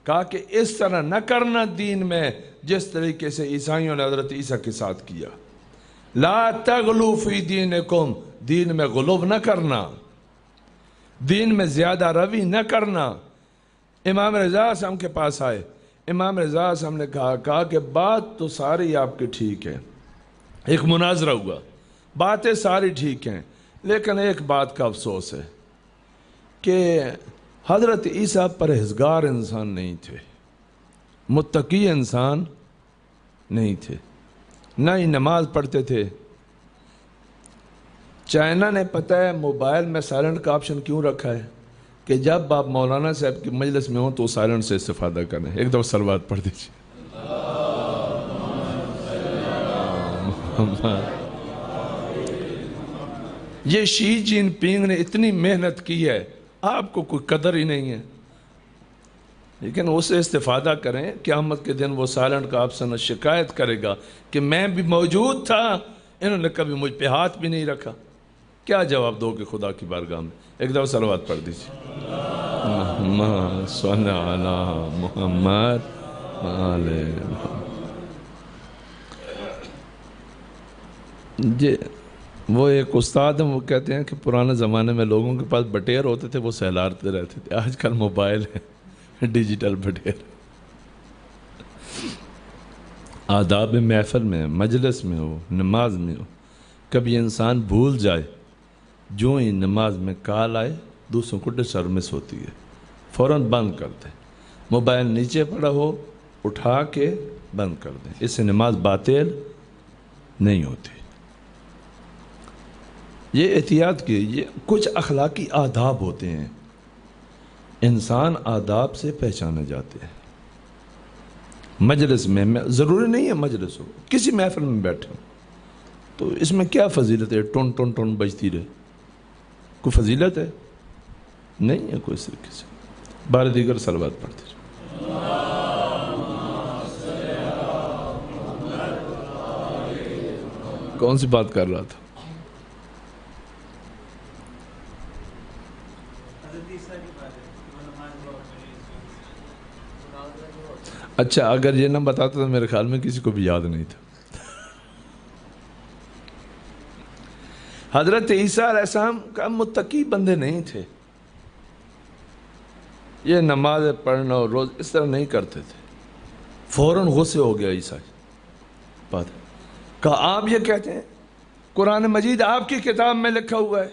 کہا کہ اس طرح نہ کرنا دین میں جس طریقے سے عیسائیوں نے حضرت عیسیٰ کے ساتھ کیا۔ لا تغلو فی دینکم، دین میں غلو نہ کرنا، دین میں زیادہ روی نہ کرنا۔ امام رضا علیہ السلام کے پاس آئے، امام رضا علیہ السلام نے کہا کہ بات تو ساری آپ کی ٹھیک ہے، ایک مناظرہ ہوا، باتیں ساری ٹھیک ہیں، لیکن ایک بات کا افسوس ہے کہ حضرت عیسیٰ پرہیزگار انسان نہیں تھے، متقی انسان نہیں تھے، نہ ہی نماز پڑھتے تھے۔ چائنا نے پتہ ہے موبائل میں سائلنٹ کا آپشن کیوں رکھا ہے کہ جب آپ مولانا صاحب کی مجلس میں ہوں تو سائلنٹ سے استفادہ کریں۔ ایک دفعہ صلوات پڑھ دیجیے۔ یہ شی جن پینگ نے اتنی محنت کی ہے، آپ کو کوئی قدر ہی نہیں ہے، لیکن اسے استفادہ کریں۔ قیامت کے دن وہ سائلنٹ کا آپشن شکایت کرے گا کہ میں بھی موجود تھا، انہوں نے کبھی مجھ پہ ہاتھ بھی نہیں رکھا۔ کیا جواب دو گے خدا کی بارگاہ میں؟ ایک دفعہ صلوات پڑھ دیجیے۔ محمد صلی علی محمد آلِ محمد۔ جی وہ ایک استاد ہیں، وہ کہتے ہیں کہ پرانے زمانے میں لوگوں کے پاس بٹیر ہوتے تھے، وہ سہلارتے رہتے تھے۔ آج کل موبائل ہے، ڈیجیٹل بٹیر۔ آداب محفل میں، مجلس میں ہو، نماز میں ہو، کبھی انسان بھول جائے، جو ہی نماز میں کال آئے دوسروں کو ڈسٹربنس ہوتی ہے، فوراً بند کر دیں۔ موبائل نیچے پڑا ہو اٹھا کے بند کر دیں، اس سے نماز باطل نہیں ہوتی۔ یہ احتیاط کی، یہ کچھ اخلاقی آداب ہوتے ہیں، انسان آداب سے پہچانے جاتے ہیں۔ مجلس میں ضروری نہیں ہے مجلس ہو، کسی محفل میں بیٹھے ہو تو اس میں کیا فضیلت ہے ٹن ٹن ٹن بجتی رہے؟ کوئی فضیلت ہے؟ نہیں ہے کوئی اس طریقے سے۔ بار دیگر صلوات پڑھتے ہیں۔ کون سی بات کر رہا تھا؟ اچھا، اگر یہ نہ بتاتا تو میرے خیال میں کسی کو بھی یاد نہیں تھا۔ حضرت عیسیٰ علیہ السلام کا متقی بندے نہیں تھے، یہ نماز پڑھنا اور روز اس طرح نہیں کرتے تھے۔ فوراً غصے ہو گیا عیسیٰ بات کہ آپ یہ کہتے ہیں، قرآن مجید آپ کی کتاب میں لکھا ہوا ہے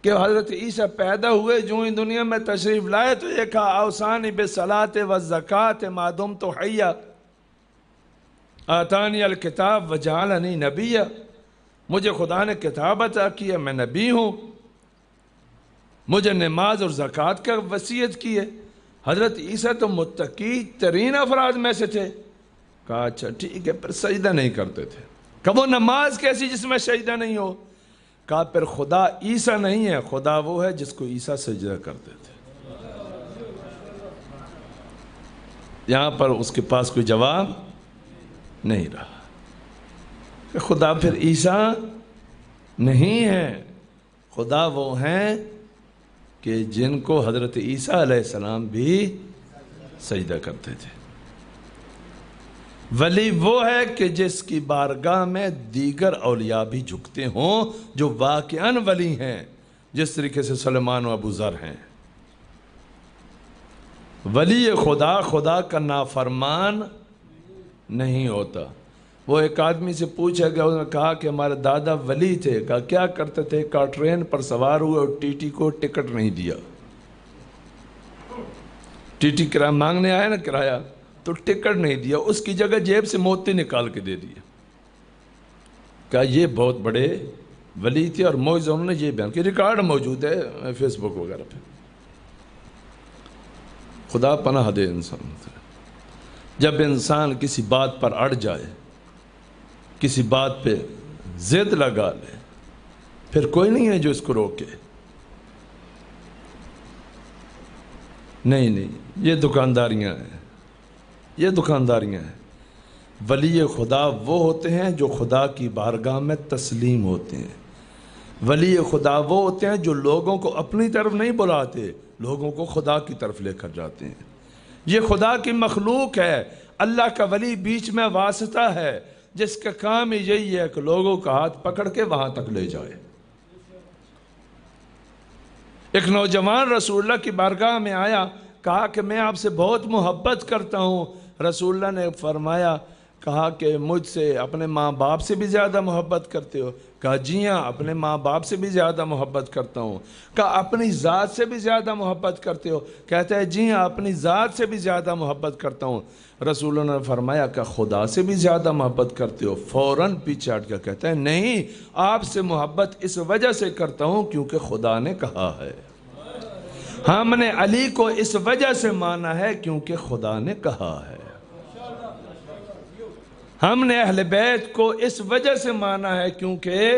کہ حضرت عیسیٰ پیدا ہوئے، جو ہی دنیا میں تشریف لائے تو یہ کہا اوصانی بالصلاۃ والزکاۃ ما دمت حیا آتانی الکتاب وجعلنی نبیا، مجھے خدا نے کتاب عطا کیا، میں نبی ہوں، مجھے نماز اور زکوٰۃ کا وصیت کی ہے۔ حضرت عیسیٰ تو متقی ترین افراد میں سے تھے۔ کہا اچھا ٹھیک ہے، پھر سجدہ نہیں کرتے تھے۔ کہ وہ نماز کیسی جس میں سجدہ نہیں ہو؟ کہا پھر خدا عیسیٰ نہیں ہے، خدا وہ ہے جس کو عیسیٰ سجدہ کرتے تھے۔ یہاں پر اس کے پاس کوئی جواب نہیں رہا کہ خدا پھر عیسیٰ نہیں ہے، خدا وہ ہیں کہ جن کو حضرت عیسیٰ علیہ السلام بھی سجدہ کرتے تھے۔ ولی وہ ہے کہ جس کی بارگاہ میں دیگر اولیاء بھی جھکتے ہوں، جو واقعاً ولی ہیں، جس طریقے سے سلیمان و ابو ذر ہیں۔ ولی خدا خدا کا نافرمان نہیں ہوتا۔ وہ ایک آدمی سے پوچھا گیا، انہوں نے کہا کہ ہمارے دادا ولی تھے۔ کہا کیا کرتے تھے؟ کہا ٹرین پر سوار ہوئے اور ٹی ٹی کو ٹکٹ نہیں دیا۔ ٹی ٹی کرایہ مانگنے آیا نا کرایہ، تو ٹکٹ نہیں دیا، اس کی جگہ جیب سے موتی نکال کے دے دیا۔ کہا یہ بہت بڑے ولی تھے، اور موعظہ انہوں نے یہ بیان کیا، ریکارڈ موجود ہے فیس بک وغیرہ پہ۔ خدا پناہ دے انسان سے۔ جب انسان کسی بات پر اڑ جائے، کسی بات پہ ضد لگا لے، پھر کوئی نہیں ہے جو اس کو روکے۔ نہیں یہ دکانداریاں ہیں، یہ دکانداریاں ہیں۔ ولی خدا وہ ہوتے ہیں جو خدا کی بارگاہ میں تسلیم ہوتے ہیں۔ ولی خدا وہ ہوتے ہیں جو لوگوں کو اپنی طرف نہیں بلاتے، لوگوں کو خدا کی طرف لے کر جاتے ہیں۔ یہ خدا کی مخلوق ہے، اللہ کا ولی بیچ میں واسطہ ہے، جس کا کام یہی ہے کہ لوگوں کا ہاتھ پکڑ کے وہاں تک لے جائے۔ ایک نوجوان رسول اللہ کی بارگاہ میں آیا، کہا کہ میں آپ سے بہت محبت کرتا ہوں۔ رسول اللہ نے فرمایا کہا کہ مجھ سے اپنے ماں باپ سے بھی زیادہ محبت کرتے ہو؟ کہا جی ہاں اپنے ماں باپ سے بھی زیادہ محبت کرتا ہوں۔ کہا اپنی ذات سے بھی زیادہ محبت کرتے ہو؟ کہتا ہے جی ہاں اپنی ذات سے بھی زیادہ محبت کرتا ہوں۔ رسول اللہ نے فرمایا کہ خدا سے بھی زیادہ محبت کرتے ہو؟ فوراً پیچھے ہٹ کے کہتا ہے نہیں، آپ سے محبت اس وجہ سے کرتا ہوں کیونکہ خدا نے کہا ہے۔ ہم نے علی کو اس وجہ سے مانا ہے کیونکہ خدا نے کہا ہے۔ ہم نے اہل بیت کو اس وجہ سے مانا ہے کیونکہ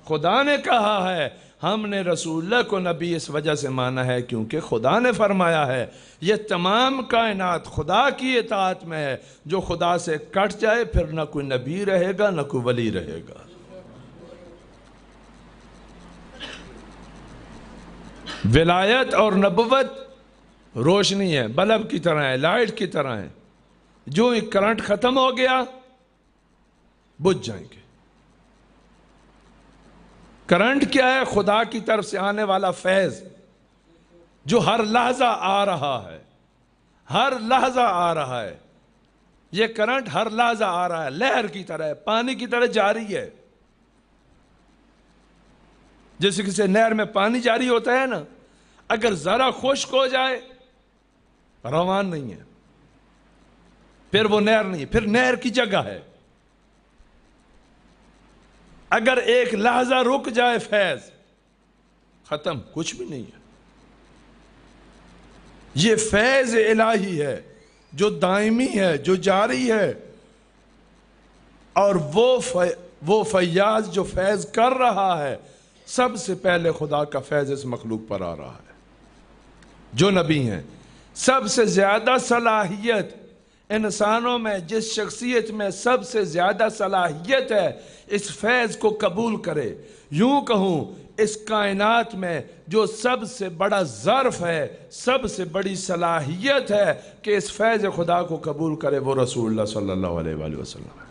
خدا نے کہا ہے۔ ہم نے رسول اللہ کو نبی اس وجہ سے مانا ہے کیونکہ خدا نے فرمایا ہے۔ یہ تمام کائنات خدا کی اطاعت میں ہے۔ جو خدا سے کٹ جائے پھر نہ کوئی نبی رہے گا نہ کوئی ولی رہے گا۔ ولایت اور نبوت روشنی ہے، بلب کی طرح ہے، لائٹ کی طرح ہے۔ جو ایک کرنٹ ختم ہو گیا بجھ جائیں گے۔ کرنٹ کیا ہے؟ خدا کی طرف سے آنے والا فیض جو ہر لحظہ آ رہا ہے، ہر لحظہ آ رہا ہے۔ یہ کرنٹ ہر لحظہ آ رہا ہے، لہر کی طرح ہے، پانی کی طرح جاری ہے۔ جیسے کسی نہر میں پانی جاری ہوتا ہے نا، اگر ذرا خشک ہو جائے روان نہیں ہے، پھر وہ نہر نہیں، پھر نہر کی جگہ ہے۔ اگر ایک لحظہ رک جائے فیض ختم، کچھ بھی نہیں ہے۔ یہ فیض الہی ہے جو دائمی ہے، جو جاری ہے، اور وہ فیاض جو فیض کر رہا ہے، سب سے پہلے خدا کا فیض اس مخلوق پر آ رہا ہے۔ جو نبی ہیں سب سے زیادہ صلاحیت انسانوں میں، جس شخصیت میں سب سے زیادہ صلاحیت ہے اس فیض کو قبول کرے، یوں کہوں اس کائنات میں جو سب سے بڑا ظرف ہے، سب سے بڑی صلاحیت ہے کہ اس فیض خدا کو قبول کرے، وہ رسول اللہ صلی اللہ علیہ وآلہ وسلم ہے۔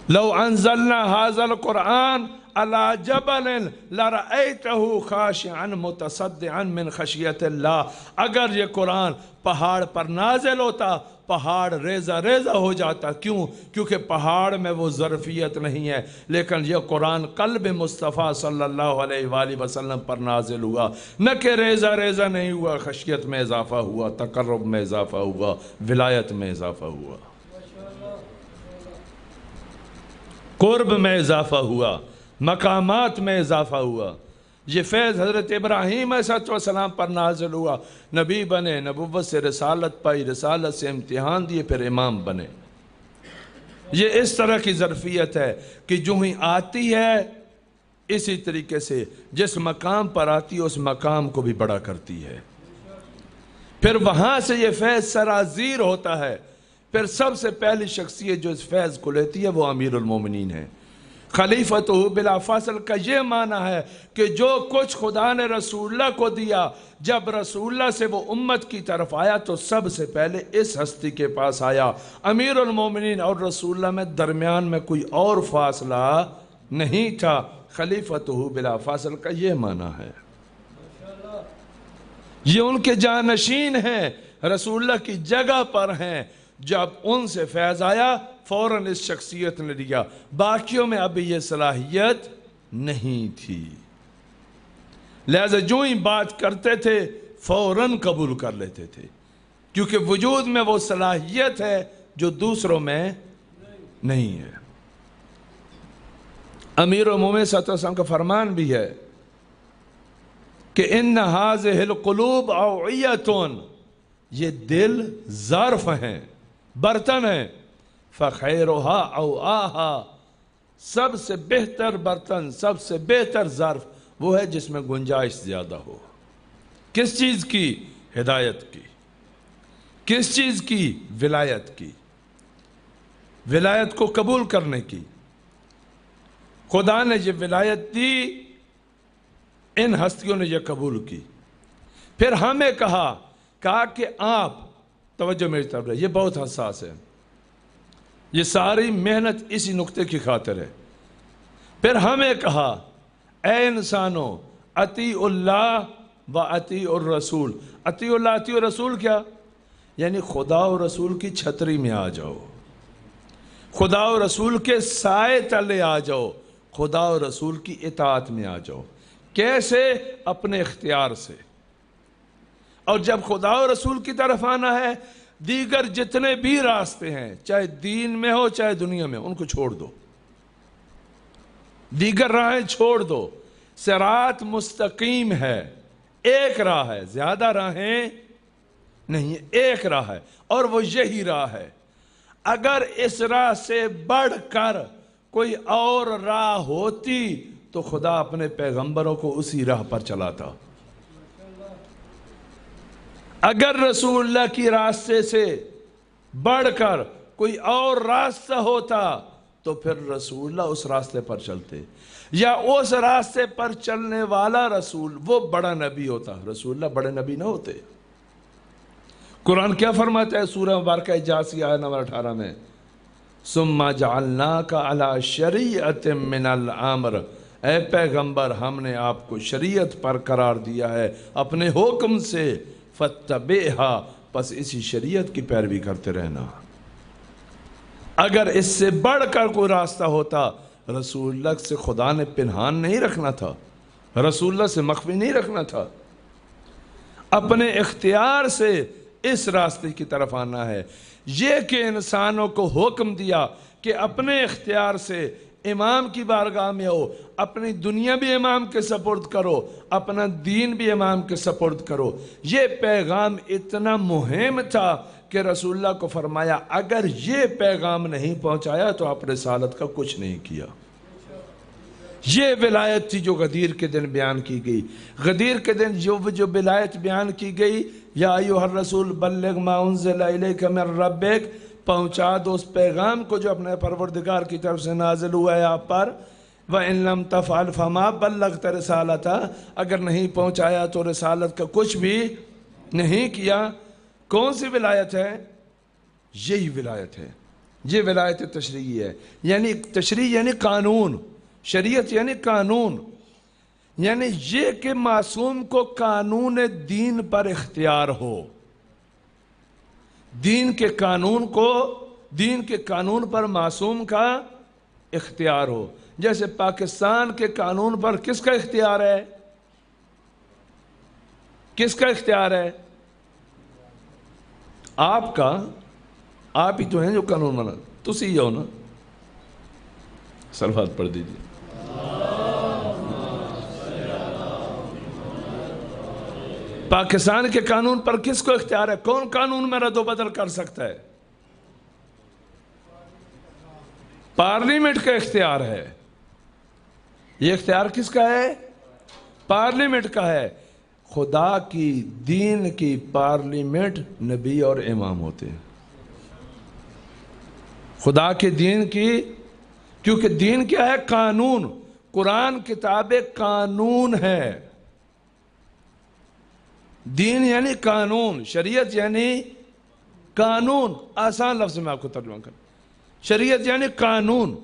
لو انزلنا هذا القرآن على جبل لرأيته خاشعا متصدعا من خشیت اللہ۔ اگر یہ قرآن پہاڑ پر نازل ہوتا پہاڑ ریزہ ریزہ ہو جاتا۔ کیوں؟ کیونکہ پہاڑ میں وہ ظرفیت نہیں ہے، لیکن یہ قرآن قلب مصطفیٰ صلی اللہ علیہ وآلہ وسلم پر نازل ہوا، نہ کہ ریزہ ریزہ نہیں ہوا، خشیت میں اضافہ ہوا، تقرب میں اضافہ ہوا، ولایت میں اضافہ ہوا، قرب میں اضافہ ہوا، مقامات میں اضافہ ہوا۔ یہ فیض حضرت ابراہیم علیہ السلام پر نازل ہوا، نبی بنے، نبوت سے رسالت پائی، رسالت سے امتحان دیے، پھر امام بنے۔ یہ اس طرح کی ظرفیت ہے کہ جو ہی آتی ہے اسی طریقے سے جس مقام پر آتی ہے اس مقام کو بھی بڑا کرتی ہے۔ پھر وہاں سے یہ فیض سرازیر ہوتا ہے۔ پھر سب سے پہلی شخصیت جو اس فیض کو لیتی ہے وہ امیر المومنین ہے۔ خلیفۃہ بلا فاصل کا یہ معنی ہے کہ جو کچھ خدا نے رسول اللہ کو دیا، جب رسول اللہ سے وہ امت کی طرف آیا تو سب سے پہلے اس ہستی کے پاس آیا۔ امیر المومنین اور رسول اللہ میں درمیان میں کوئی اور فاصلہ نہیں تھا۔ خلیفۃہ بلا فاصل کا یہ معنی ہے۔ یہ ان کے جانشین ہیں، رسول اللہ کی جگہ پر ہیں۔ جب ان سے فیض آیا فوراً اس شخصیت نے دیا، باقیوں میں ابھی یہ صلاحیت نہیں تھی، لہذا جو ہی بات کرتے تھے فوراً قبول کر لیتے تھے، کیونکہ وجود میں وہ صلاحیت ہے جو دوسروں میں نہیں ہے۔ امیر المومنین صلی اللہ علیہ وسلم کا فرمان بھی ہے کہ ان هذه القلوب اوعیۃ، یہ دل ظرف ہیں، برتن ہیں، فخیرها اوعاها، سب سے بہتر برتن، سب سے بہتر ظرف وہ ہے جس میں گنجائش زیادہ ہو۔ کس چیز کی؟ ہدایت کی۔ کس چیز کی؟ ولایت کی، ولایت کو قبول کرنے کی۔ خدا نے یہ ولایت دی، ان ہستیوں نے یہ قبول کی۔ پھر ہمیں کہا کہ آپ توجہ میری طرف رہے، یہ بہت حساس ہے، یہ ساری محنت اسی نقطے کی خاطر ہے۔ پھر ہمیں کہا اے انسانوں اطیعوا اللہ و اطیعوا الرسول۔ اطیعوا اللہ اطیعوا الرسول کیا؟ یعنی خدا و رسول کی چھتری میں آ جاؤ، خدا و رسول کے سائے تلے آ جاؤ، خدا و رسول کی اطاعت میں آ جاؤ۔ کیسے؟ اپنے اختیار سے۔ اور جب خدا و رسول کی طرف آنا ہے، دیگر جتنے بھی راستے ہیں، چاہے دین میں ہو چاہے دنیا میں، ان کو چھوڑ دو، دیگر راہیں چھوڑ دو۔ صراط مستقیم ہے، ایک راہ ہے، زیادہ راہیں نہیں، ایک راہ ہے، اور وہ یہی راہ ہے۔ اگر اس راہ سے بڑھ کر کوئی اور راہ ہوتی تو خدا اپنے پیغمبروں کو اسی راہ پر چلاتا۔ اگر رسول اللہ کی راستے سے بڑھ کر کوئی اور راستہ ہوتا تو پھر رسول اللہ اس راستے پر چلتے، یا اس راستے پر چلنے والا رسول وہ بڑا نبی ہوتا، رسول اللہ بڑے نبی نہ ہوتے۔ قرآن کیا فرماتا ہے سورہ مبارکہ جاسیہ آیت نمبر 18 میں؟ ثم جعلناک علی شریعت من الامر، اے پیغمبر ہم نے آپ کو شریعت پر قرار دیا ہے اپنے حکم سے، فاتبعھا، پس اسی شریعت کی پیروی کرتے رہنا۔ اگر اس سے بڑھ کر کوئی راستہ ہوتا، رسول اللہ سے خدا نے پنہان نہیں رکھنا تھا، رسول اللہ سے مخفی نہیں رکھنا تھا، اپنے اختیار سے اس راستے کی طرف آنا ہے۔ یہ کہ انسانوں کو حکم دیا کہ اپنے اختیار سے امام کی بارگاہ میں ہو، اپنی دنیا بھی امام کے سپرد کرو، اپنا دین بھی امام کے سپرد کرو۔ یہ پیغام اتنا مہم تھا کہ رسول اللہ کو فرمایا اگر یہ پیغام نہیں پہنچایا تو آپ رسالت کا کچھ نہیں کیا۔ یہ ولایت تھی جو غدیر کے دن بیان کی گئی۔ غدیر کے دن جو ولایت بیان کی گئی، یا ایھا الرسول بلغ ما انزل الیک من ربک، پہنچا دو اس پیغام کو جو اپنے پروردگار کی طرف سے نازل ہوا ہے آپ پر، وَإِن لَمْ تَفْعَلْ فَمَا بَلَّغْتَ رِسَالَتَهُ، اگر نہیں پہنچایا تو رسالت کا کچھ بھی نہیں کیا۔ کون سی ولایت ہے؟ یہی ولایت ہے، یہ ولایت تشریعی ہے۔ یعنی تشریع یعنی قانون، شریعت یعنی قانون، یعنی یہ کہ معصوم کو قانون دین پر اختیار ہو، دین کے قانون پر معصوم کا اختیار ہو۔ جیسے پاکستان کے قانون پر کس کا اختیار ہے؟ کس کا اختیار ہے؟ آپ کا، آپ ہی تو ہیں جو قانون بنا، تسی ہی ہو نا۔ صلوات پڑھ دیجیے۔ پاکستان کے قانون پر کس کو اختیار ہے؟ کون قانون میں رد و بدل کر سکتا ہے؟ پارلیمنٹ کا اختیار ہے۔ یہ اختیار کس کا ہے؟ پارلیمنٹ کا ہے۔ خدا کی دین کی پارلیمنٹ نبی اور امام ہوتے ہیں۔ خدا کے دین کی، کیونکہ دین کیا ہے؟ قانون۔ قرآن کتاب قانون ہے۔ دین یعنی قانون، شریعت یعنی قانون۔ آسان لفظ میں آپ کو ترجمہ کروں، شریعت یعنی قانون،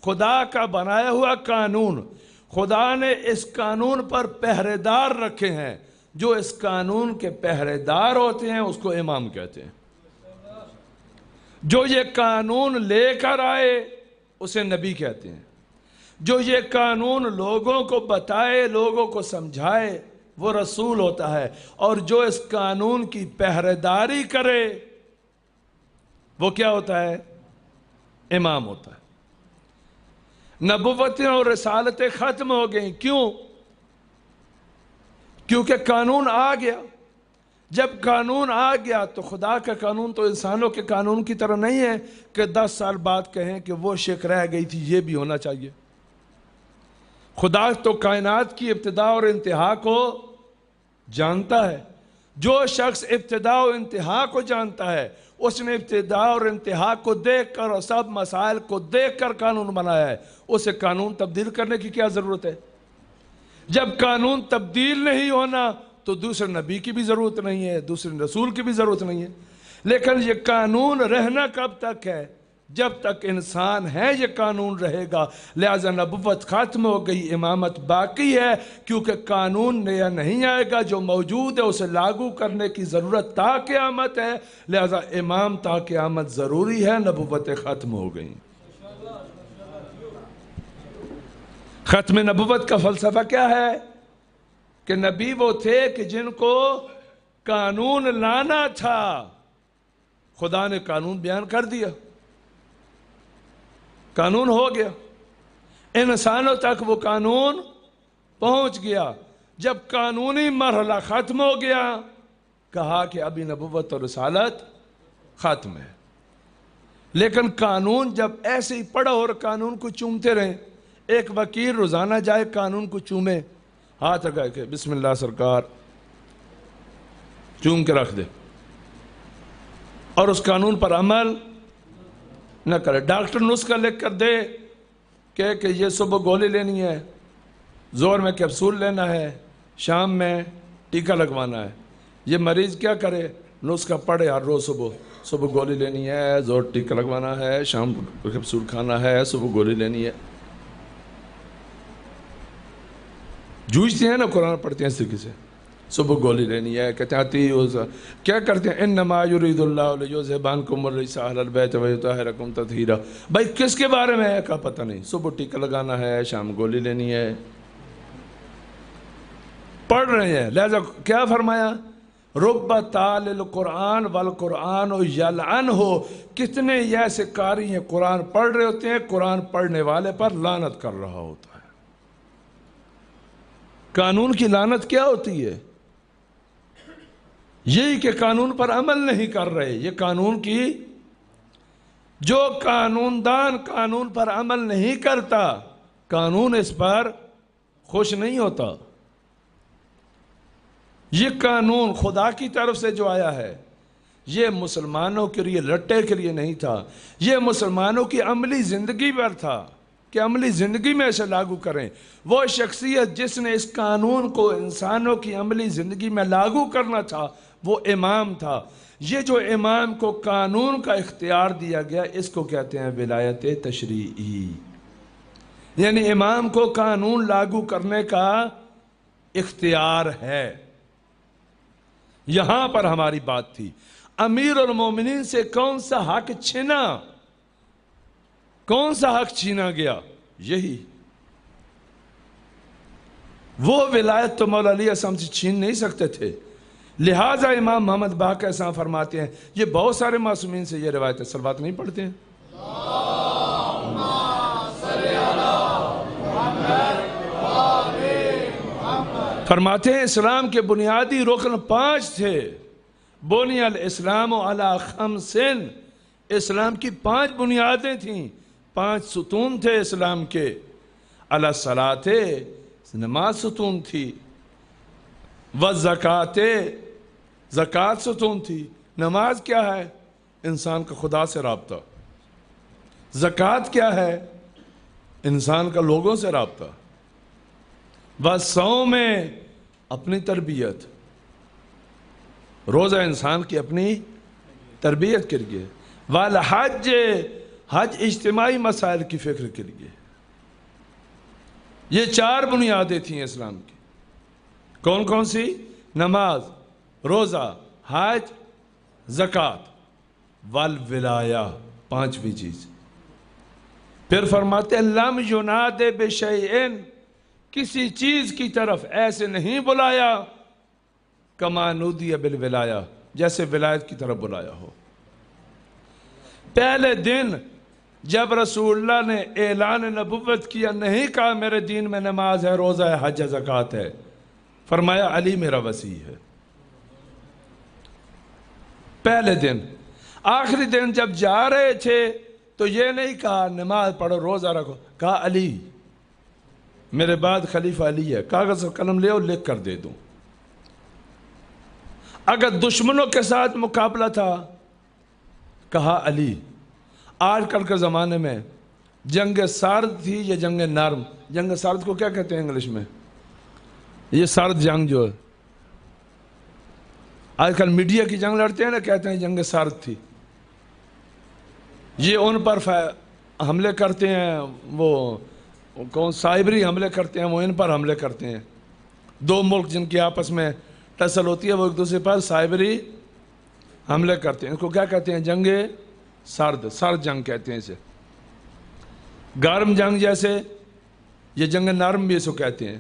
خدا کا بنایا ہوا قانون۔ خدا نے اس قانون پر پہرے دار رکھے ہیں، جو اس قانون کے پہرے دار ہوتے ہیں اس کو امام کہتے ہیں۔ جو یہ قانون لے کر آئے اسے نبی کہتے ہیں۔ جو یہ قانون لوگوں کو بتائے، لوگوں کو سمجھائے، وہ رسول ہوتا ہے۔ اور جو اس قانون کی پہرے داری کرے وہ کیا ہوتا ہے؟ امام ہوتا ہے۔ نبوتیں اور رسالتیں ختم ہو گئیں، کیوں؟ کیونکہ قانون آ گیا۔ جب قانون آ گیا تو خدا کا قانون تو انسانوں کے قانون کی طرح نہیں ہے کہ 10 سال بعد کہیں کہ وہ شک رہ گئی تھی، یہ بھی ہونا چاہیے۔ خدا تو کائنات کی ابتدا اور انتہا کو جانتا ہے۔ جو شخص ابتدا و انتہا کو جانتا ہے، اس نے ابتدا اور انتہا کو دیکھ کر اور سب مسائل کو دیکھ کر قانون بنایا ہے۔ اسے قانون تبدیل کرنے کی کیا ضرورت ہے؟ جب قانون تبدیل نہیں ہونا تو دوسرے نبی کی بھی ضرورت نہیں ہے، دوسرے رسول کی بھی ضرورت نہیں ہے۔ لیکن یہ قانون رہنا کب تک ہے؟ جب تک انسان ہے یہ قانون رہے گا، لہذا نبوت ختم ہو گئی، امامت باقی ہے، کیونکہ قانون نیا نہیں آئے گا، جو موجود ہے اسے لاگو کرنے کی ضرورت تا قیامت ہے، لہذا امام تا قیامت ضروری ہے، نبوتیں ختم ہو گئیں۔ ختم نبوت کا فلسفہ کیا ہے؟ کہ نبی وہ تھے کہ جن کو قانون لانا تھا، خدا نے قانون بیان کر دیا، قانون ہو گیا، انسانوں تک وہ قانون پہنچ گیا۔ جب قانونی مرحلہ ختم ہو گیا، کہا کہ ابھی نبوت اور رسالت ختم ہے۔ لیکن قانون جب ایسے ہی پڑھا اور قانون کو چومتے رہیں، ایک وکیل روزانہ جائے قانون کو چومے، ہاتھ لگا کے بسم اللہ سرکار چوم کے رکھ دے اور اس قانون پر عمل نہ کرے۔ ڈاکٹر نسخہ لکھ کر دے کہ یہ صبح گولی لینی ہے، زور میں کیپسول لینا ہے، شام میں ٹیکہ لگوانا ہے، یہ مریض کیا کرے؟ نسخہ پڑھے، ہر روز صبح گولی لینی ہے، زور ٹیکہ لگوانا ہے، شام کیپسول کھانا ہے، صبح گولی لینی ہے۔ جوجھتے ہیں نا، قرآن پڑھتے ہیں اس طریقے سے، صبح گولی لینی ہے، کہتے ہیں کیا کرتے ہیں؟ انما یرید اللہ لیذھب عنکم الرجس اہل البیت ویطہرکم تطہیرا۔ بھائی کس کے بارے میں ہے کا پتہ نہیں، صبح ٹیکہ لگانا ہے، شام گولی لینی ہے، پڑھ رہے ہیں۔ لہذا کیا فرمایا؟ رب تال القرآن والقرآن یلعنہ، کتنے ایسے قاری ہیں قرآن پڑھ رہے ہوتے ہیں، قرآن پڑھنے والے پر لعنت کر رہا ہوتا ہے۔ قانون کی لعنت کیا ہوتی ہے؟ یہی کہ قانون پر عمل نہیں کر رہے۔ یہ قانون کی، جو قانون دان قانون پر عمل نہیں کرتا، قانون اس پر خوش نہیں ہوتا۔ یہ قانون خدا کی طرف سے جو آیا ہے، یہ مسلمانوں کے لیے رٹے کے لیے نہیں تھا، یہ مسلمانوں کی عملی زندگی پر تھا کہ عملی زندگی میں اسے لاگو کریں۔ وہ شخصیت جس نے اس قانون کو انسانوں کی عملی زندگی میں لاگو کرنا تھا، وہ امام تھا۔ یہ جو امام کو قانون کا اختیار دیا گیا، اس کو کہتے ہیں ولایت تشریعی، یعنی امام کو قانون لاگو کرنے کا اختیار ہے۔ یہاں پر ہماری بات تھی، امیر المومنین سے کون سا حق چھینا؟ کون سا حق چھینا گیا؟ یہی وہ ولایت تو مولا علی اسلام سے چھین نہیں سکتے تھے۔ لہٰذا امام محمد باقر صاحب فرماتے ہیں، یہ بہت سارے معصومین سے یہ روایت ہے، صلوات نہیں پڑھتے ہیں؟ فرماتے ہیں اسلام کے بنیادی رکن 5 تھے۔ بنی الاسلام علی 5، اسلام کی 5 بنیادیں تھیں، 5 ستون تھے اسلام کے۔ علی الصلاۃ، نماز ستون تھی، والزکاۃ، زکوٰۃ ستون تھی۔ نماز کیا ہے؟ انسان کا خدا سے رابطہ۔ زکوٰۃ کیا ہے؟ انسان کا لوگوں سے رابطہ۔ والصوم، اپنی تربیت، روزہ انسان کی اپنی تربیت کے لیے۔ والحج، حج اجتماعی مسائل کی فکر کے لیے۔ یہ 4 بنیادیں تھیں اسلام کی۔ کون کون سی؟ نماز، روزہ، حج، زکوٰۃ، والولایہ، 5ویں چیز۔ پھر فرماتے ہیں لم یناد بشیء، کسی چیز کی طرف ایسے نہیں بلایا کما نودی بالولایہ، جیسے ولایت کی طرف بلایا ہو۔ پہلے دن جب رسول اللہ نے اعلان نبوت کیا، نہیں کہا میرے دین میں نماز ہے، روزہ ہے، حج ہے، زکوٰۃ ہے، فرمایا علی میرا وسیع ہے۔ پہلے دن۔ آخری دن جب جا رہے تھے تو یہ نہیں کہا نماز پڑھو، روزہ رکھو، کہا علی میرے بعد خلیفہ علی ہے، کاغذ اور قلم لے اور لکھ کر دے دوں۔ اگر دشمنوں کے ساتھ مقابلہ تھا، کہا علی۔ آج کل کے زمانے میں جنگ سرد تھی یا جنگ نرم؟ جنگ سرد کو کیا کہتے ہیں انگلش میں؟ یہ سرد جنگ جو ہے آج کل میڈیا کی جنگ لڑتے ہیں نا، کہتے ہیں جنگ سرد تھی۔ یہ ان پر حملے کرتے ہیں، وہ کون سائبری حملے کرتے ہیں، وہ ان پر حملے کرتے ہیں۔ دو ملک جن کی آپس میں ٹسل ہوتی ہے وہ ایک دوسرے پر سائبری حملے کرتے ہیں۔ ان کو کیا کہتے ہیں؟ جنگ سرد جنگ کہتے ہیں اسے۔ گرم جنگ جیسے یہ جنگ نرم بھی اسے کہتے ہیں۔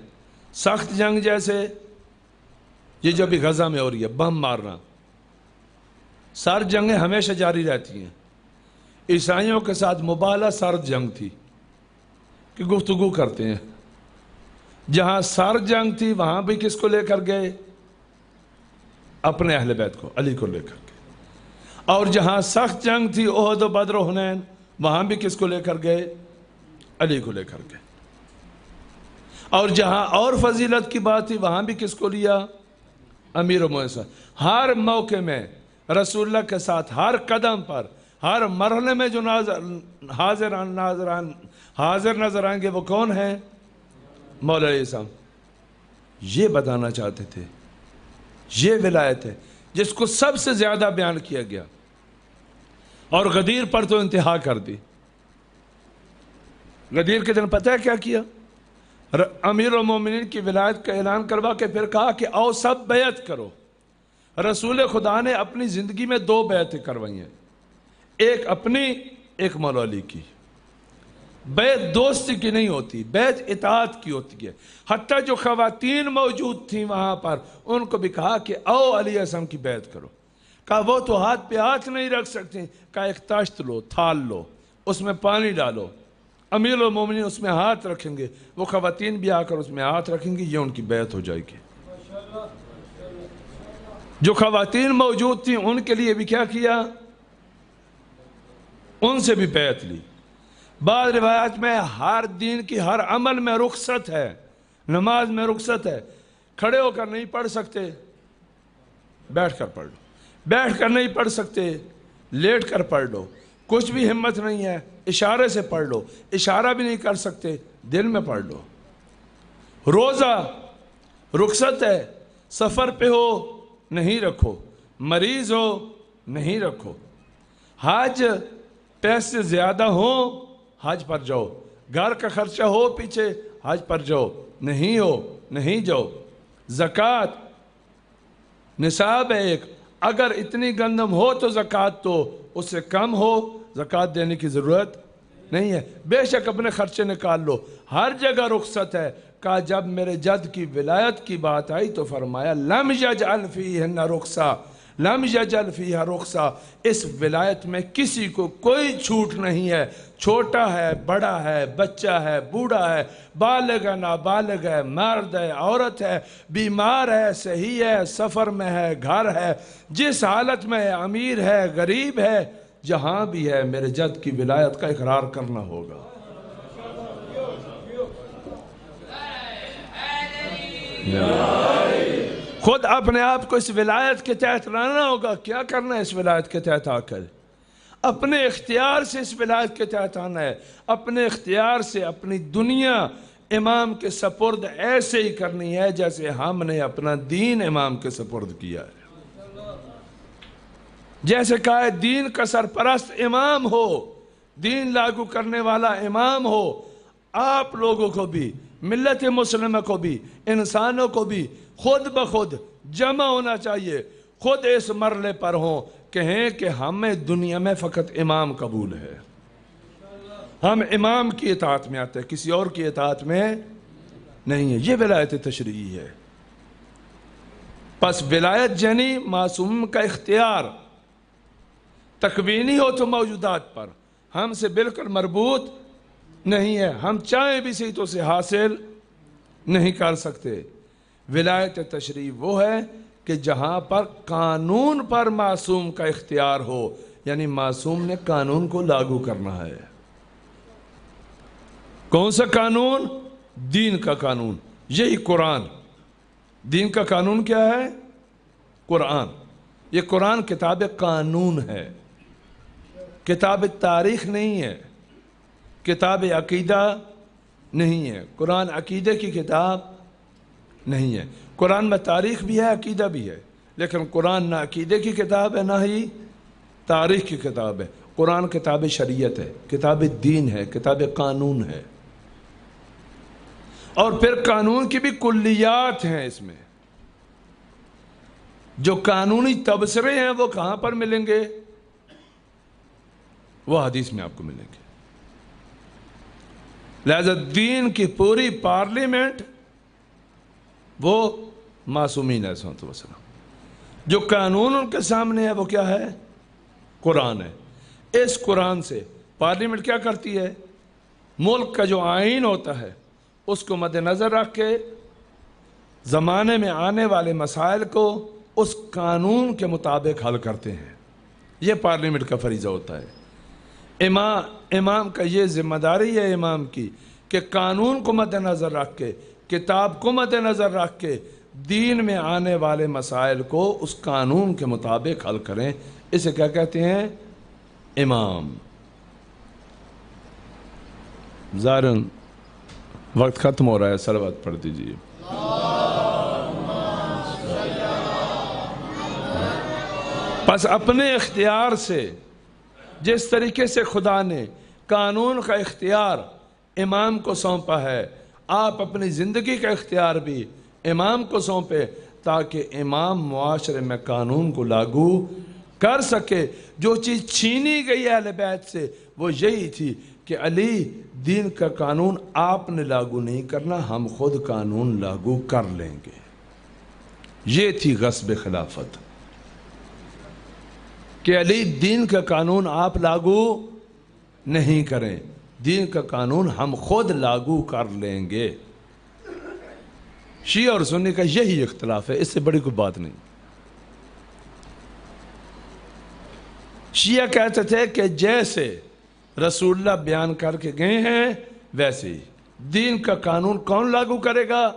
سخت جنگ جیسے یہ جو بھی غزہ میں ہو رہی ہے، بم مارنا۔ سرد جنگیں ہمیشہ جاری رہتی ہیں۔ عیسائیوں کے ساتھ مبالغہ سرد جنگ تھی کہ گفتگو کرتے ہیں۔ جہاں سرد جنگ تھی وہاں بھی کس کو لے کر گئے؟ اپنے اہل بیت کو، علی کو لے کر گئے۔ اور جہاں سخت جنگ تھی احد و بدر و حنین، وہاں بھی کس کو لے کر گئے؟ علی کو لے کر گئے۔ اور جہاں اور فضیلت کی بات تھی وہاں بھی کس کو لیا؟ امیر المومنین۔ ہر موقع میں رسول اللہ کے ساتھ، ہر قدم پر، ہر مرحلے میں جو حاضر نظر آئیں گے وہ کون ہیں؟ مولا علیہ السلام۔ یہ بتانا چاہتے تھے، یہ ولایت ہے جس کو سب سے زیادہ بیان کیا گیا، اور غدیر پر تو انتہا کر دی۔ غدیر کے دن پتہ ہے کیا کیا؟ امیر المومنین کی ولایت کا اعلان کروا کے پھر کہا کہ آؤ سب بیعت کرو۔ رسول خدا نے اپنی زندگی میں 2 بیعتیں کروائی ہیں، ایک اپنی، ایک مولا علی کی۔ بیعت دوستی کی نہیں ہوتی، بیعت اطاعت کی ہوتی ہے۔ حتیٰ جو خواتین موجود تھیں وہاں پر ان کو بھی کہا کہ آؤ علیہ السلام کی بیعت کرو۔ کہا وہ تو ہاتھ پہ ہاتھ نہیں رکھ سکتے، کہا ایک تاشت لو، تھال لو، اس میں پانی ڈالو، امیر المومنین اس میں ہاتھ رکھیں گے، وہ خواتین بھی آ کر اس میں ہاتھ رکھیں گی، یہ ان کی بیعت ہو جائے گی۔ جو خواتین موجود تھیں ان کے لیے بھی کیا کیا؟ ان سے بھی بیعت لی۔ بعض روایات میں ہر دین کی ہر عمل میں رخصت ہے، نماز میں رخصت ہے، کھڑے ہو کر نہیں پڑھ سکتے بیٹھ کر پڑھ لو، بیٹھ کر نہیں پڑھ سکتے لیٹ کر پڑھ لو، کچھ بھی ہمت نہیں ہے اشارے سے پڑھ لو، اشارہ بھی نہیں کر سکتے دل میں پڑھ لو۔ روزہ رخصت ہے، سفر پہ ہو نہیں رکھو، مریض ہو نہیں رکھو، حج پیسے زیادہ ہوں حج پر جاؤ، گھر کا خرچہ ہو پیچھے حج پر جاؤ، نہیں ہو نہیں جاؤ۔ زکوٰۃ نصاب ہے ایک، اگر اتنی گندم ہو تو زکوٰۃ تو، اس سے کم ہو زکوٰۃ دینے کی ضرورت نہیں ہے، بے شک اپنے خرچے نکال لو۔ ہر جگہ رخصت ہے۔ کہا جب میرے جد کی ولایت کی بات آئی تو فرمایا لم یجعل فیہن رخصہ، لم یجعل فیہا رخصہ، اس ولایت میں کسی کو کوئی چھوٹ نہیں ہے، چھوٹا ہے بڑا ہے، بچہ ہے بوڑھا ہے، بالغ ہے نابالغ ہے، مرد ہے عورت ہے، بیمار ہے صحیح ہے، سفر میں ہے گھر ہے، جس حالت میں ہے، امیر ہے غریب ہے، جہاں بھی ہے میرے جد کی ولایت کا اقرار کرنا ہوگا۔ خود اپنے آپ کو اس ولایت کے تحت لانا ہوگا۔ کیا کرنا ہے اس ولایت کے تحت آ کر؟ اپنے اختیار سے اس ولایت کے تحت آنا ہے، اپنے اختیار سے اپنی دنیا امام کے سپرد ایسے ہی کرنی ہے جیسے ہم نے اپنا دین امام کے سپرد کیا ہے۔ جیسے کہا ہے دین کا سرپرست امام ہو، دین لاگو کرنے والا امام ہو، آپ لوگوں کو بھی، ملت مسلمہ کو بھی، انسانوں کو بھی خود بخود جمع ہونا چاہیے، خود اس مرحلے پر ہوں، کہیں کہ ہمیں دنیا میں فقط امام قبول ہے، ہم امام کی اطاعت میں آتے ہیں، کسی اور کی اطاعت میں نہیں ہے۔ یہ ولایت تشریعی ہے۔ پس ولایت جنی معصوم کا اختیار تکوینی ہو تو موجودات پر، ہم سے بالکل مربوط نہیں ہے، ہم چاہیں بھی صحیح تو اسے حاصل نہیں کر سکتے۔ ولایت تشریع وہ ہے کہ جہاں پر قانون پر معصوم کا اختیار ہو، یعنی معصوم نے قانون کو لاگو کرنا ہے۔ کون سا قانون؟ دین کا قانون، یہی قرآن۔ دین کا قانون کیا ہے؟ قرآن۔ یہ قرآن کتاب قانون ہے، کتاب تاریخ نہیں ہے، کتاب عقیدہ نہیں ہے، قرآن عقیدے کی کتاب نہیں ہے۔ قرآن میں تاریخ بھی ہے عقیدہ بھی ہے، لیکن قرآن نہ عقیدے کی کتاب ہے نہ ہی تاریخ کی کتاب ہے۔ قرآن کتاب شریعت ہے، کتاب دین ہے، کتاب قانون ہے، اور پھر قانون کی بھی کلیات ہیں اس میں۔ جو قانونی تبصرے ہیں وہ کہاں پر ملیں گے؟ وہ حدیث میں آپ کو ملیں گے۔ لہذا دین کی پوری پارلیمنٹ وہ معصومین علیہ الصلوۃ والسلام، جو قانون ان کے سامنے ہے وہ کیا ہے؟ قرآن ہے۔ اس قرآن سے پارلیمنٹ کیا کرتی ہے؟ ملک کا جو آئین ہوتا ہے اس کو مد نظر رکھ کے زمانے میں آنے والے مسائل کو اس قانون کے مطابق حل کرتے ہیں۔ یہ پارلیمنٹ کا فریضہ ہوتا ہے۔ امام کا یہ ذمہ داری ہے امام کی کہ قانون کو مد نظر رکھ کے، کتاب کو مد نظر رکھ کے دین میں آنے والے مسائل کو اس قانون کے مطابق حل کریں۔ اسے کیا کہتے ہیں؟ امام۔ ظاہراً وقت ختم ہو رہا ہے، صلوات پڑھ دیجیے۔ بس اپنے اختیار سے، جس طریقے سے خدا نے قانون کا اختیار امام کو سونپا ہے، آپ اپنی زندگی کا اختیار بھی امام کو سونپے تاکہ امام معاشرے میں قانون کو لاگو کر سکے۔ جو چیز چھینی گئی اہل بیت سے وہ یہی تھی کہ علی دین کا قانون آپ نے لاگو نہیں کرنا، ہم خود قانون لاگو کر لیں گے۔ یہ تھی غصب خلافت کہ علی دین کا قانون آپ لاگو نہیں کریں، دین کا قانون ہم خود لاگو کر لیں گے۔ شیعہ اور سنی کا یہی اختلاف ہے، اس سے بڑی کوئی بات نہیں۔ شیعہ کہتے تھے کہ جیسے رسول اللہ بیان کر کے گئے ہیں ویسے ہی دین کا قانون کون لاگو کرے گا؟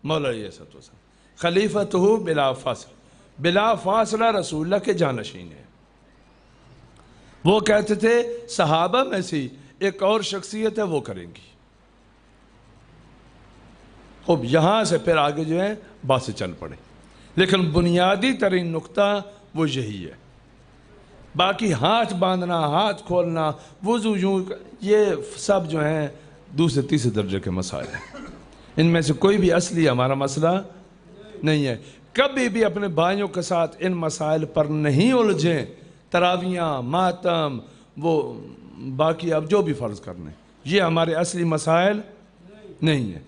مولا علیہ السلام۔ خلیفتہ بلا فاصلہ، بلا فاصلہ رسول اللہ کے جانشین ہیں۔ وہ کہتے تھے صحابہ میں سے ایک اور شخصیت ہے وہ کریں گی۔ خوب یہاں سے پھر آگے جو ہے بات سے چل پڑے، لیکن بنیادی ترین نقطہ وہ یہی ہے۔ باقی ہاتھ باندھنا، ہاتھ کھولنا، وضو یوں، یہ سب جو ہیں دوسرے تیسرے درجے کے مسائل ہیں۔ ان میں سے کوئی بھی اصلی ہمارا مسئلہ نہیں ہے۔ کبھی بھی اپنے بھائیوں کے ساتھ ان مسائل پر نہیں الجھیں۔ تراویاں، ماتم، وہ باقی اب جو بھی فرض کرنے، یہ ہمارے اصلی مسائل نہیں ہیں۔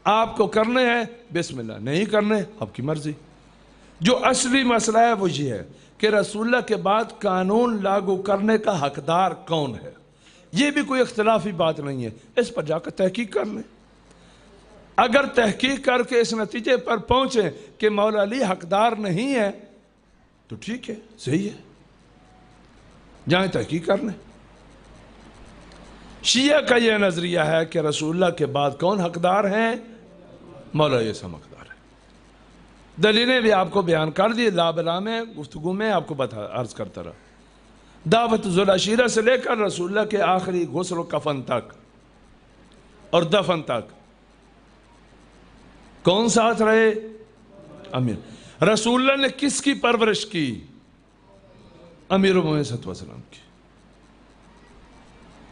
آپ کو کرنے ہیں بسم اللہ، نہیں کرنے آپ کی مرضی۔ جو اصلی مسئلہ ہے وہ یہ ہے کہ رسول اللہ کے بعد قانون لاگو کرنے کا حقدار کون ہے۔ یہ بھی کوئی اختلافی بات نہیں ہے، اس پر جا کر تحقیق کر لیں۔ اگر تحقیق کر کے اس نتیجے پر پہنچیں کہ مولا علی حقدار نہیں ہے تو ٹھیک ہے، صحیح ہے، جائیں تحقیق کر لیں۔ شیعہ کا یہ نظریہ ہے کہ رسول اللہ کے بعد کون حقدار ہیں؟ مولا علی السلام حقدار ہے۔ دلیلیں بھی آپ کو بیان کر دی، لا بلا میں گفتگو میں آپ کو عرض کرتا رہا۔ دعوت ذوالعشیرہ سے لے کر رسول اللہ کے آخری غسل و کفن تک اور دفن تک کون ساتھ رہے؟ امیر۔ رسول اللہ نے کس کی پرورش کی؟ امیر المومنین صلی اللہ علیہ وسلم کی۔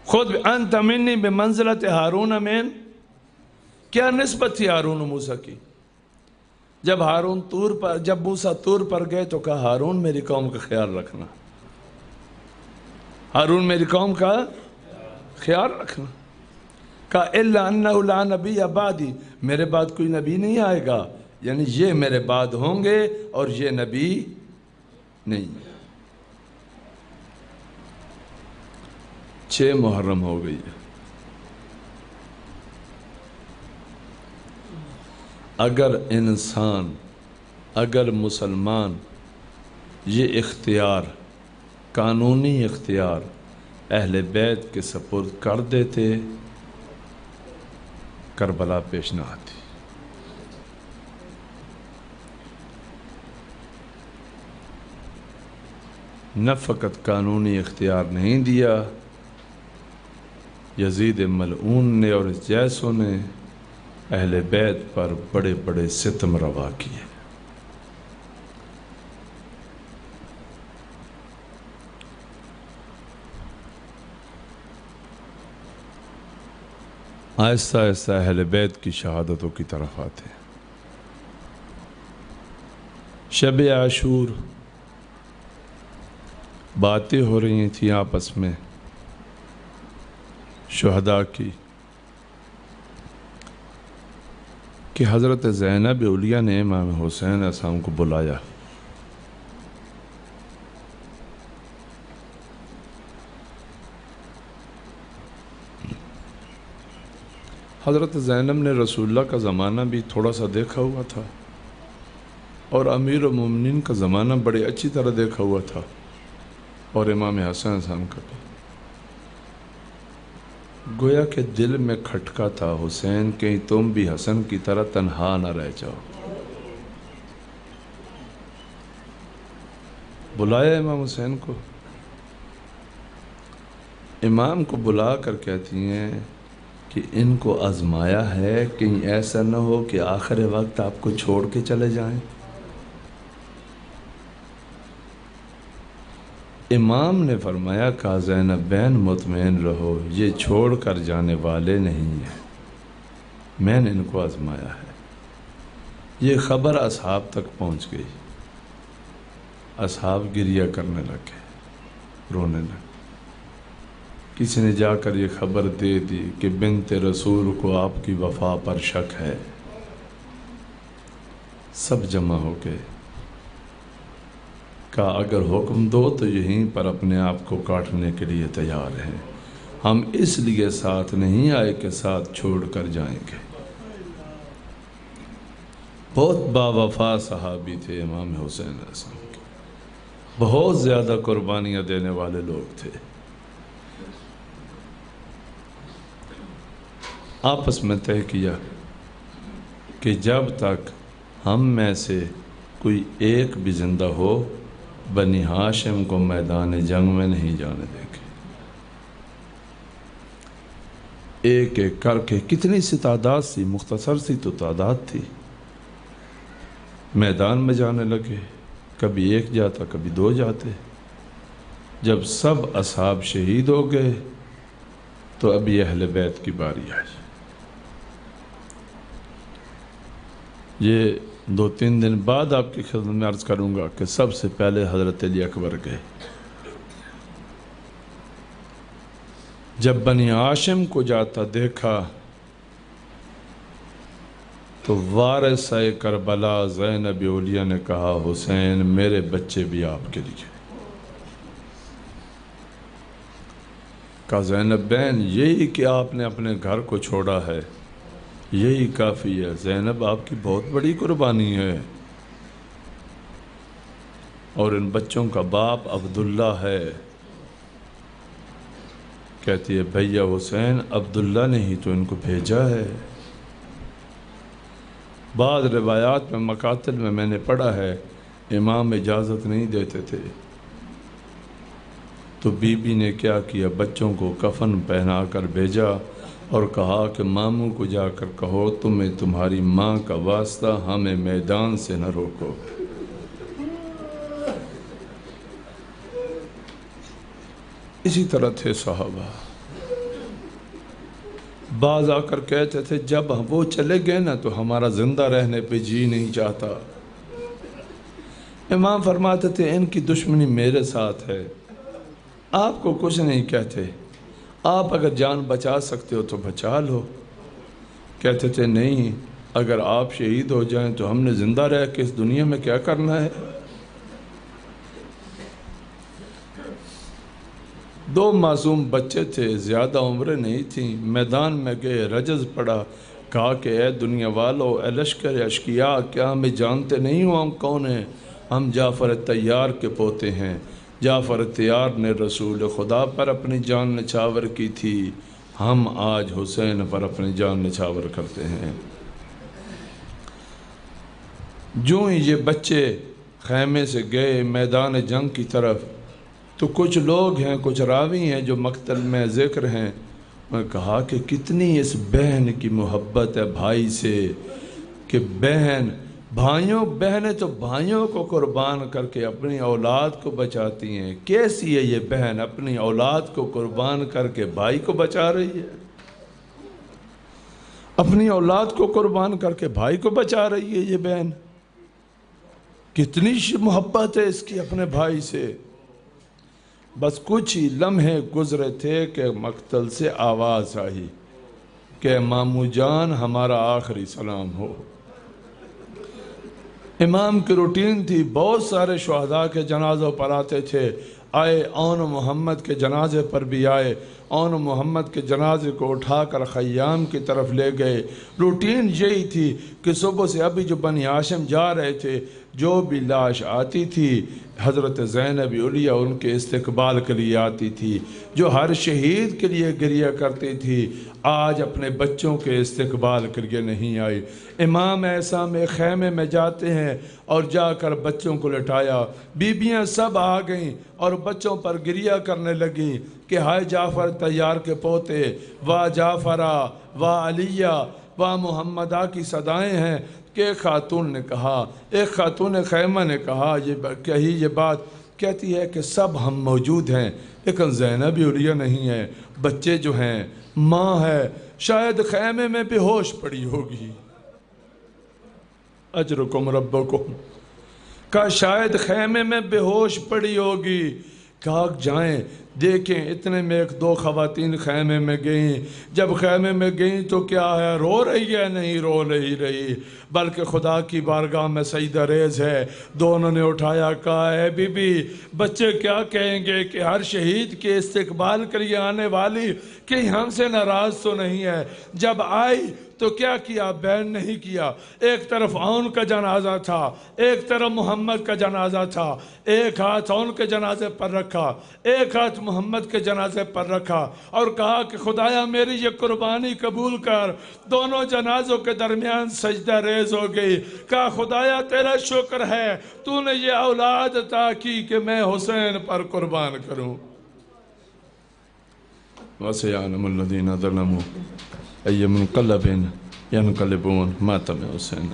خود انت منی بمنزلت ہارون من، کیا نسبت تھی ہارون و موسیٰ کی؟ جب موسیٰ طور پر گئے تو کہا ہارون میری قوم کا خیال رکھنا، ہارون میری قوم کا خیال رکھنا۔ کہا الا انہ لا نبی بعدی، میرے بعد کوئی نبی نہیں آئے گا، یعنی یہ میرے بعد ہوں گے اور یہ نبی نہیں۔ 6 محرم ہو گئی ہے۔ اگر انسان، اگر مسلمان یہ اختیار، قانونی اختیار اہل بیت کے سپرد کر دیتے، کربلا پیش نہ آتی۔ نہ فقط قانونی اختیار نہیں دیا، یزید ملعون نے اور جیسوں نے اہل بیت پر بڑے بڑے ستم روا کیے۔ آہستہ آہستہ اہل بیت کی شہادتوں کی طرف آتے ہیں۔ شب عاشور باتیں ہو رہی تھیں آپس میں شہداء کی کہ حضرت زینب اولیاء نے امام حسین علیہ السلام کو بلایا۔ حضرت زینب نے رسول اللہ کا زمانہ بھی تھوڑا سا دیکھا ہوا تھا اور امیر المومنین کا زمانہ بڑی اچھی طرح دیکھا ہوا تھا، اور امام حسن علیہ السلام کا بھی۔ گویا کہ دل میں کھٹکا تھا، حسین کہیں تم بھی حسن کی طرح تنہا نہ رہ جاؤ۔ بلایا امام حسین کو، امام کو بلا کر کہتی ہیں کہ ان کو آزمایا ہے، کہیں ایسا نہ ہو کہ آخر وقت آپ کو چھوڑ کے چلے جائیں۔ امام نے فرمایا کہ زینب بین مطمئن رہو، یہ چھوڑ کر جانے والے نہیں ہیں، میں نے ان کو آزمایا ہے۔ یہ خبر اصحاب تک پہنچ گئی، اصحاب گریہ کرنے لگے، رونے لگے۔ کسی نے جا کر یہ خبر دے دی کہ بنت رسول کو آپ کی وفا پر شک ہے۔ سب جمع ہو گئے، کہا اگر حکم دو تو یہیں پر اپنے آپ کو کاٹنے کے لیے تیار ہیں، ہم اس لیے ساتھ نہیں آئے کہ ساتھ چھوڑ کر جائیں گے۔ بہت باوفا صحابی تھے امام حسین علیہ السلام کے، بہت زیادہ قربانیاں دینے والے لوگ تھے۔ آپس میں طے کیا کہ جب تک ہم میں سے کوئی ایک بھی زندہ ہو، بنی ہاشم کو میدان جنگ میں نہیں جانے دیں گے۔ ایک ایک کر کے کتنی سی تعداد سی، مختصر سی تو تعداد تھی، میدان میں جانے لگے، کبھی ایک جاتا کبھی دو جاتے۔ جب سب اصحاب شہید ہو گئے تو ابھی اہل بیت کی باری آئی۔ یہ 2-3 دن بعد آپ کی خدمت میں عرض کروں گا کہ سب سے پہلے حضرت علی اکبر گئے۔ جب بنی ہاشم کو جاتا دیکھا تو وارثہ کربلا زینب اولیاء نے کہا حسین میرے بچے بھی آپ کے لیے۔ کہا زینب بہن یہی کہ آپ نے اپنے گھر کو چھوڑا ہے یہی کافی ہے، زینب آپ کی بہت بڑی قربانی ہے، اور ان بچوں کا باپ عبداللہ ہے۔ کہتی ہے بھیا حسین عبداللہ نے ہی تو ان کو بھیجا ہے۔ بعض روایات میں مقاتل میں نے پڑھا ہے امام اجازت نہیں دیتے تھے، تو بی بی نے کیا کیا، بچوں کو کفن پہنا کر بھیجا اور کہا کہ ماموں کو جا کر کہو تمہیں تمہاری ماں کا واسطہ ہمیں میدان سے نہ روکو۔ اسی طرح تھے صحابہ۔ بعض آ کر کہتے تھے جب وہ چلے گئے نا تو ہمارا زندہ رہنے پہ جی نہیں چاہتا۔ امام فرماتے تھے ان کی دشمنی میرے ساتھ ہے، آپ کو کچھ نہیں کہتے، آپ اگر جان بچا سکتے ہو تو بچا لو۔ کہتے تھے نہیں، اگر آپ شہید ہو جائیں تو ہم نے زندہ رہ کے اس دنیا میں کیا کرنا ہے۔ 2 معصوم بچے تھے، زیادہ عمریں نہیں تھیں، میدان میں گئے، رجز پڑا، کہا کہ اے دنیا والو، اے لشکر اشقیاء، کیا ہمیں جانتے نہیں ہو ہم کون ہیں؟ ہم جعفر طیار کے پوتے ہیں۔ جعفر طیار نے رسول خدا پر اپنی جان نچھاور کی تھی، ہم آج حسین پر اپنی جان نچھاور کرتے ہیں۔ جو ہی یہ بچے خیمے سے گئے میدان جنگ کی طرف تو کچھ لوگ ہیں، کچھ راوی ہیں جو مقتل میں ذکر ہیں، میں کہا کہ کتنی اس بہن کی محبت ہے بھائی سے، کہ بہنیں تو بھائیوں کو قربان کر کے اپنی اولاد کو بچاتی ہیں، کیسی ہے یہ بہن اپنی اولاد کو قربان کر کے بھائی کو بچا رہی ہے۔ اپنی اولاد کو قربان کر کے بھائی کو بچا رہی ہے یہ بہن. کتنی محبت ہے اس کی اپنے بھائی سے. بس کچھ ہی لمحے گزرے تھے کہ مقتل سے آواز آئی کہ مامو جان ہمارا آخری سلام ہو. امام کی روٹین تھی، بہت سارے شہداء کے جنازوں پر آتے تھے. آئے اون محمد کے جنازے پر بھی آئے. اون محمد کے جنازے کو اٹھا کر خیام کی طرف لے گئے. روٹین یہی تھی کہ صبح سے ابھی جو بنی ہاشم جا رہے تھے، جو بھی لاش آتی تھی حضرت زینب علیہ ان کے استقبال کے لیے آتی تھی. جو ہر شہید کے لیے گریہ کرتی تھی، آج اپنے بچوں کے استقبال کے لیے نہیں آئی. امام ایسا میں خیمے میں جاتے ہیں اور جا کر بچوں کو لٹایا. بیبیاں سب آ گئیں اور بچوں پر گریہ کرنے لگیں کہ ہائے جعفر تیار کے پوتے، واہ جعفرہ، واہ علیہ، واہ محمدہ کی صدائیں ہیں. کہ ایک خاتون نے کہا، ایک خاتون خیمہ نے کہا، یہ بات کہتی ہے کہ سب ہم موجود ہیں لیکن زینب علیہ نہیں ہے. بچے جو ہیں، ماں ہے، شاید خیمے میں بے ہوش پڑی ہوگی. اجرکم ربکم، کہا شاید خیمے میں بے ہوش پڑی ہوگی. کہا جائیں دیکھیں. اتنے میں ایک دو خواتین خیمے میں گئیں. جب خیمے میں گئیں تو کیا ہے، رو رہی ہے؟ نہیں رو نہیں رہی، بلکہ خدا کی بارگاہ میں سجدہ ریز ہے. دونوں نے اٹھایا، کہا اے بی بی، بچے کیا کہیں گے کہ ہر شہید کے استقبال کے لیے آنے والی کہیں ہم سے ناراض تو نہیں ہے؟ جب آئی تو کیا کیا؟ بین نہیں کیا. ایک طرف اون کا جنازہ تھا، ایک طرف محمد کا جنازہ تھا. ایک ہاتھ اون کے جنازے پر رکھا، ایک ہاتھ محمد کے جنازے پر رکھا اور کہا کہ خدایا میری یہ قربانی قبول کر. دونوں جنازوں کے درمیان سجدہ ریز ہو گئی. کہا خدایا تیرا شکر ہے تو نے یہ اولاد عطا کی کہ میں حسین پر قربان کروں. وَسَيَعْلَمُ الَّذِينَ ظَلَمُوا أَيَّ مُنْقَلَبٍ يَنْقَلِبُونَ ماتم حسین.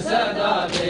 صدا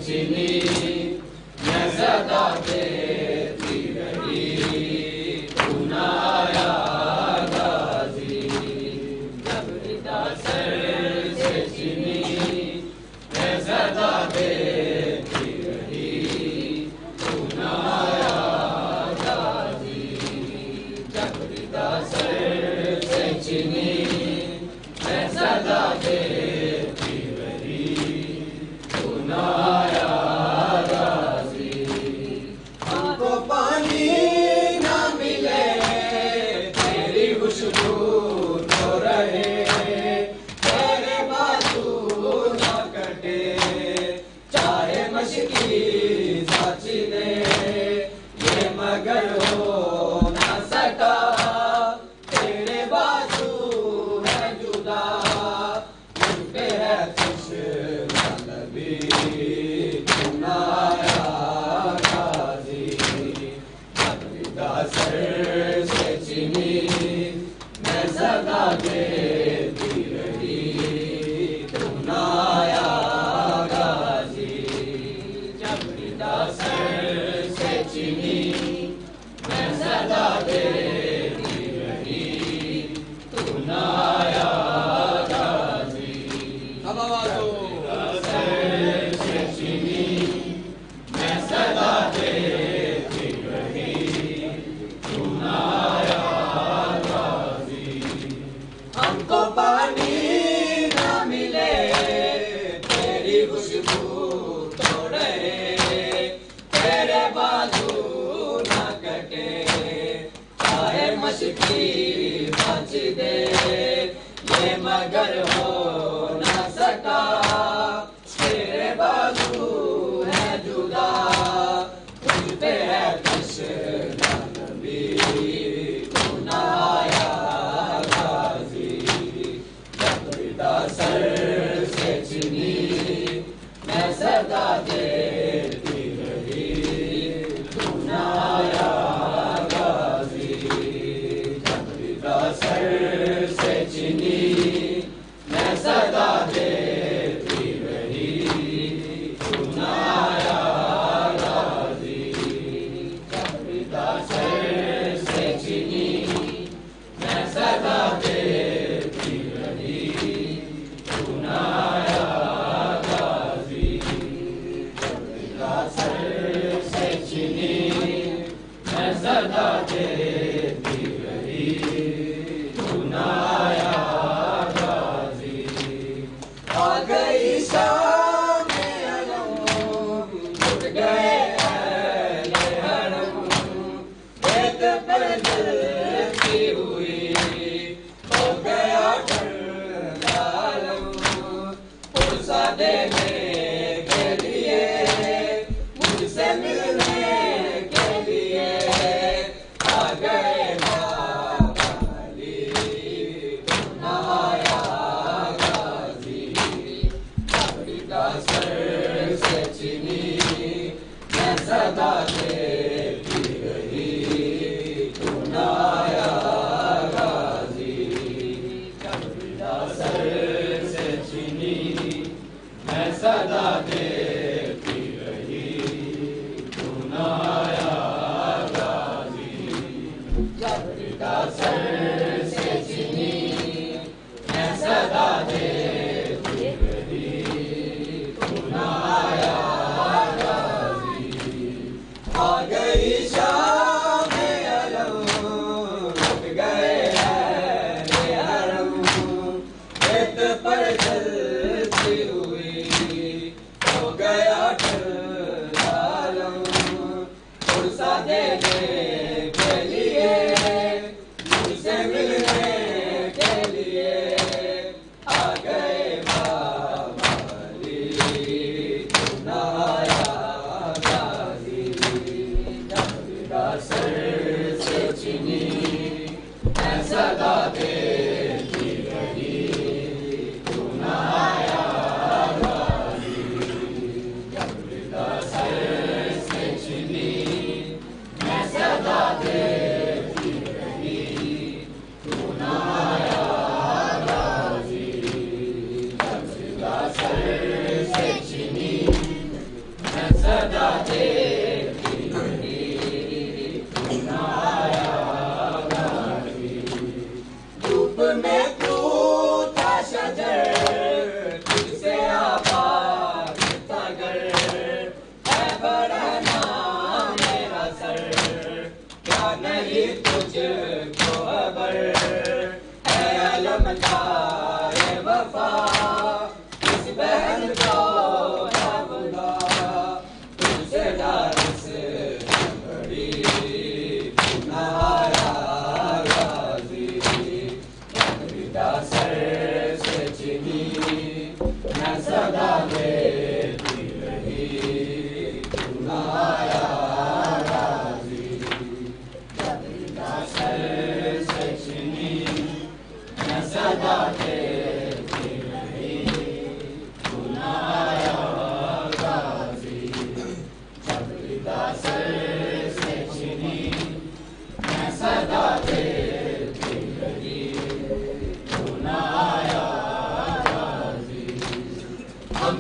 چینی میں صدا دیتی رہی تو نہ آیا غازی جب ردا سر سے چینی میں صدا دیتی رہی تو نہ آیا غازی جب ردا سر سے چینی میں صدا دیتی رہی تو نہ آیا غازی ہم کو پانی نہ ملے تیری خوشبو تو رہے تیرے بازو نہ کٹے چاہے مشکی ساچی نے یہ مگر ہو نہ سکا تیرے بازو ہے جدا مجھ پہ ہے تشنہ لبی تو نہ آیا غازی جب ردا سر سے چینی میں صدا دیتی رہی تو نہ آیا غازی جب ردا سر سے چینی میں صدا دیتی رہی تو نہ آیا غازی اب آواز ہو سر سے چینی میں صدا دیتی رہی تو نہ آیا غازی ہم کو پانی نہ ملے تیری خوشبو تو رہے تیرے بازو نہ کٹے چاہے مشکی بچ دے یہ مگر ہو نہ سکا تیرے بازو ہے جدا مجھ پہ ہے تشنہ لبی تو نہ آیا غازی جب ردا سر سے چینی میں صدا دیتی رہی تو نہ آیا غازی جب ردا سر سے چینی میں صدا دیتی رہی تو نہ آیا غازی جب ردا سر سے چینی میں صدا دیتی رہی تو نہ آیا غازی جب ردا سر سے چینی میں صدا دیتی رہی تو نہ آیا غازی آ گئی شام علم اٹھ گئے اہل حرم بیت پر جلتی ہوئی ہو گیا ٹھنڈا عالم پرسا دینے کے لیے مجھ سے ملنے کے لیے آ گئے بابا علی تو نہ آیا غازی جب ردا سر سے چینی میں صدا دیتی رہی تو نہ آیا غازی جب ردا سر سے چینی میں صدا دیتی رہی تو نہ آیا غازی جب ردا سر سے چینی میں صدا دیتی رہی تو نہ آیا غازی آ گئی شام علم اٹھ گئے اہل حرم بیت پر جلتی ہوئی ہو گیا ٹھنڈا عالم پرسا دینے کے لیے مجھ سے ملنے کے لیے آ گئے بابا علی تو نہ آیا غازی جب ردا سر سے چینی میں صدا دیتی رہی تو نہ آیا غازی جب ردا سر سے چینی میں صدا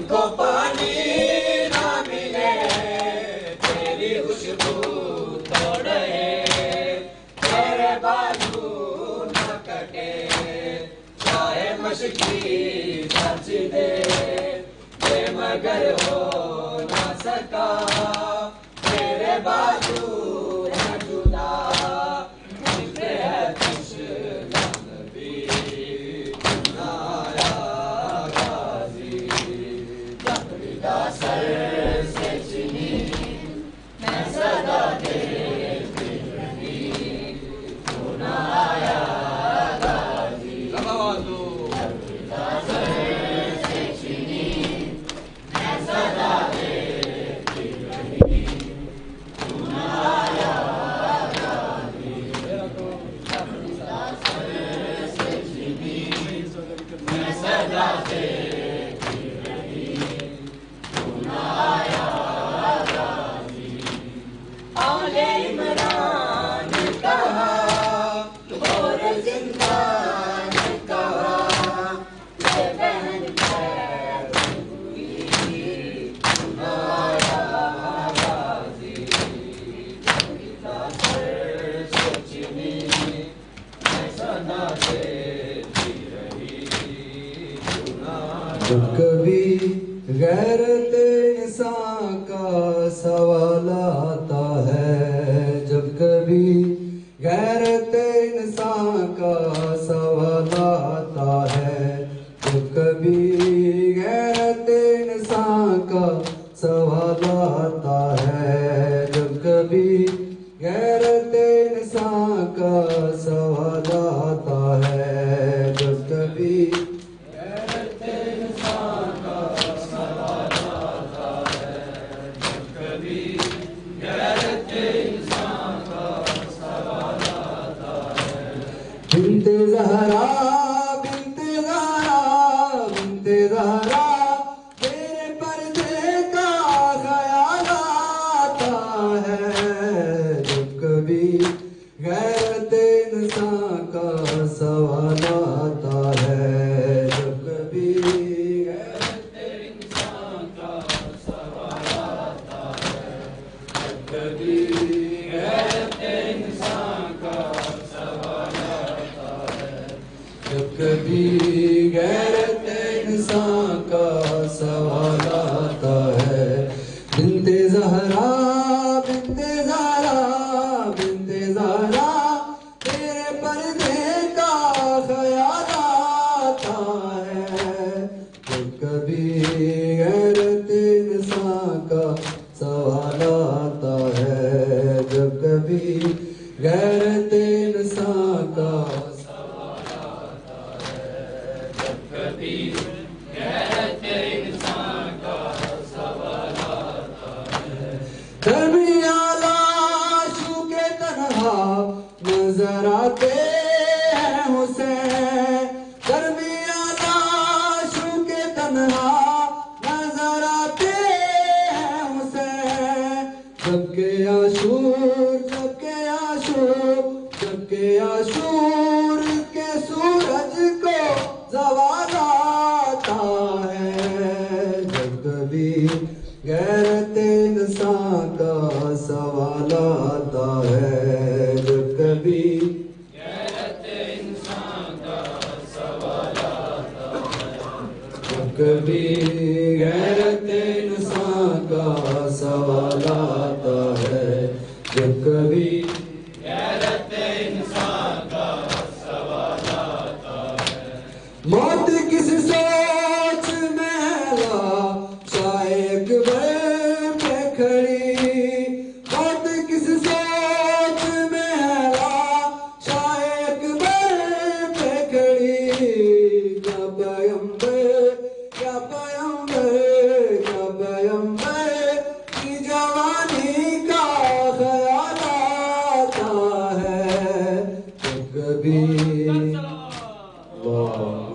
کو پانی نہ ملے تیری خوشبو توڑ رہے تیرے بازو نہ کٹے چاہے مشکی سچ دے بے مگر ہو نہ سکا تیرے بازو نہ جدا ملتے ہے خوش نبی آیا غازی جبریدہ سر سے چنی میں صدا دیتی رہی کیوں نہ آیا غازی جبریدہ سر سے چنی میں صدا دیتی رہی کیوں نہ آیا غازی جبریدہ سر سے چنی میں صدا دیتی رہی کیوں نہ آیا غازی آل عمران کہا اور زندان کہا یہ بہن خیر ہوئی کیوں نہ آیا غازی جبریدہ سر سے چنی میں صدا دیتی رہی کیوں نہ آیا جب کبھی غیرت انسان کا سوال آتا ہے جب کبھی غیرت انسان کا سوال آتا ہے جب کبھی غیرت انسان کا سوال آتا ہے جب کبھی غیرت انسان کا سوال آتا ہے جب کبھی غیرت انسان کا سوال آتا ہے جب کبھی غیرت انسان کا سوال آتا ہے بنت زہرا بنت زہرا بنت زہرا تیرے پردے کا خیال آتا ہے جب کبھی غیرت انسان کا سوال آتا ہے جب کبھی غیرت انسان کا سوال آتا ہے جب کبھی غیرت انسان کا سوال آتا ہے جب کبھی غیرت انسان کا سوال آتا ہے بنت زہرا بنت زہرا بنت زہرا تیرے پردے کا خیال آتا ہے جب کبھی غیرت انسان کا سوال آتا ہے جب کبھی غیرت انسان کا سوال آتا ہے جب کبھی غیرت انسان کا سوال آتا ہے درمیان لاشوں کے تنہا نظر آتے ہیں حسین درمیان لاشوں کے تنہا نظر آتے ہیں حسین جب کہ عاشور جب کہ عاشور جب کہ عاشور کے سورج کو زوال آتا ہے جب کبھی غیرت انسان کا سوال آتا ہے جب کبھی غیرت انسان کا سوال آتا ہے جب کبھی غیرت انسان کا سوال آتا ہے جب کبھی غیرت انسان کا سوال آتا ہے موت کس سوچ میں شاید پہ کھڑی موت کس سوچ میں شاید پہ کھڑی کیا پیغمبر کیا پیغمبر کیا پیغمبر کی جوانی کا خیال آتا ہے جب کبھی اللہ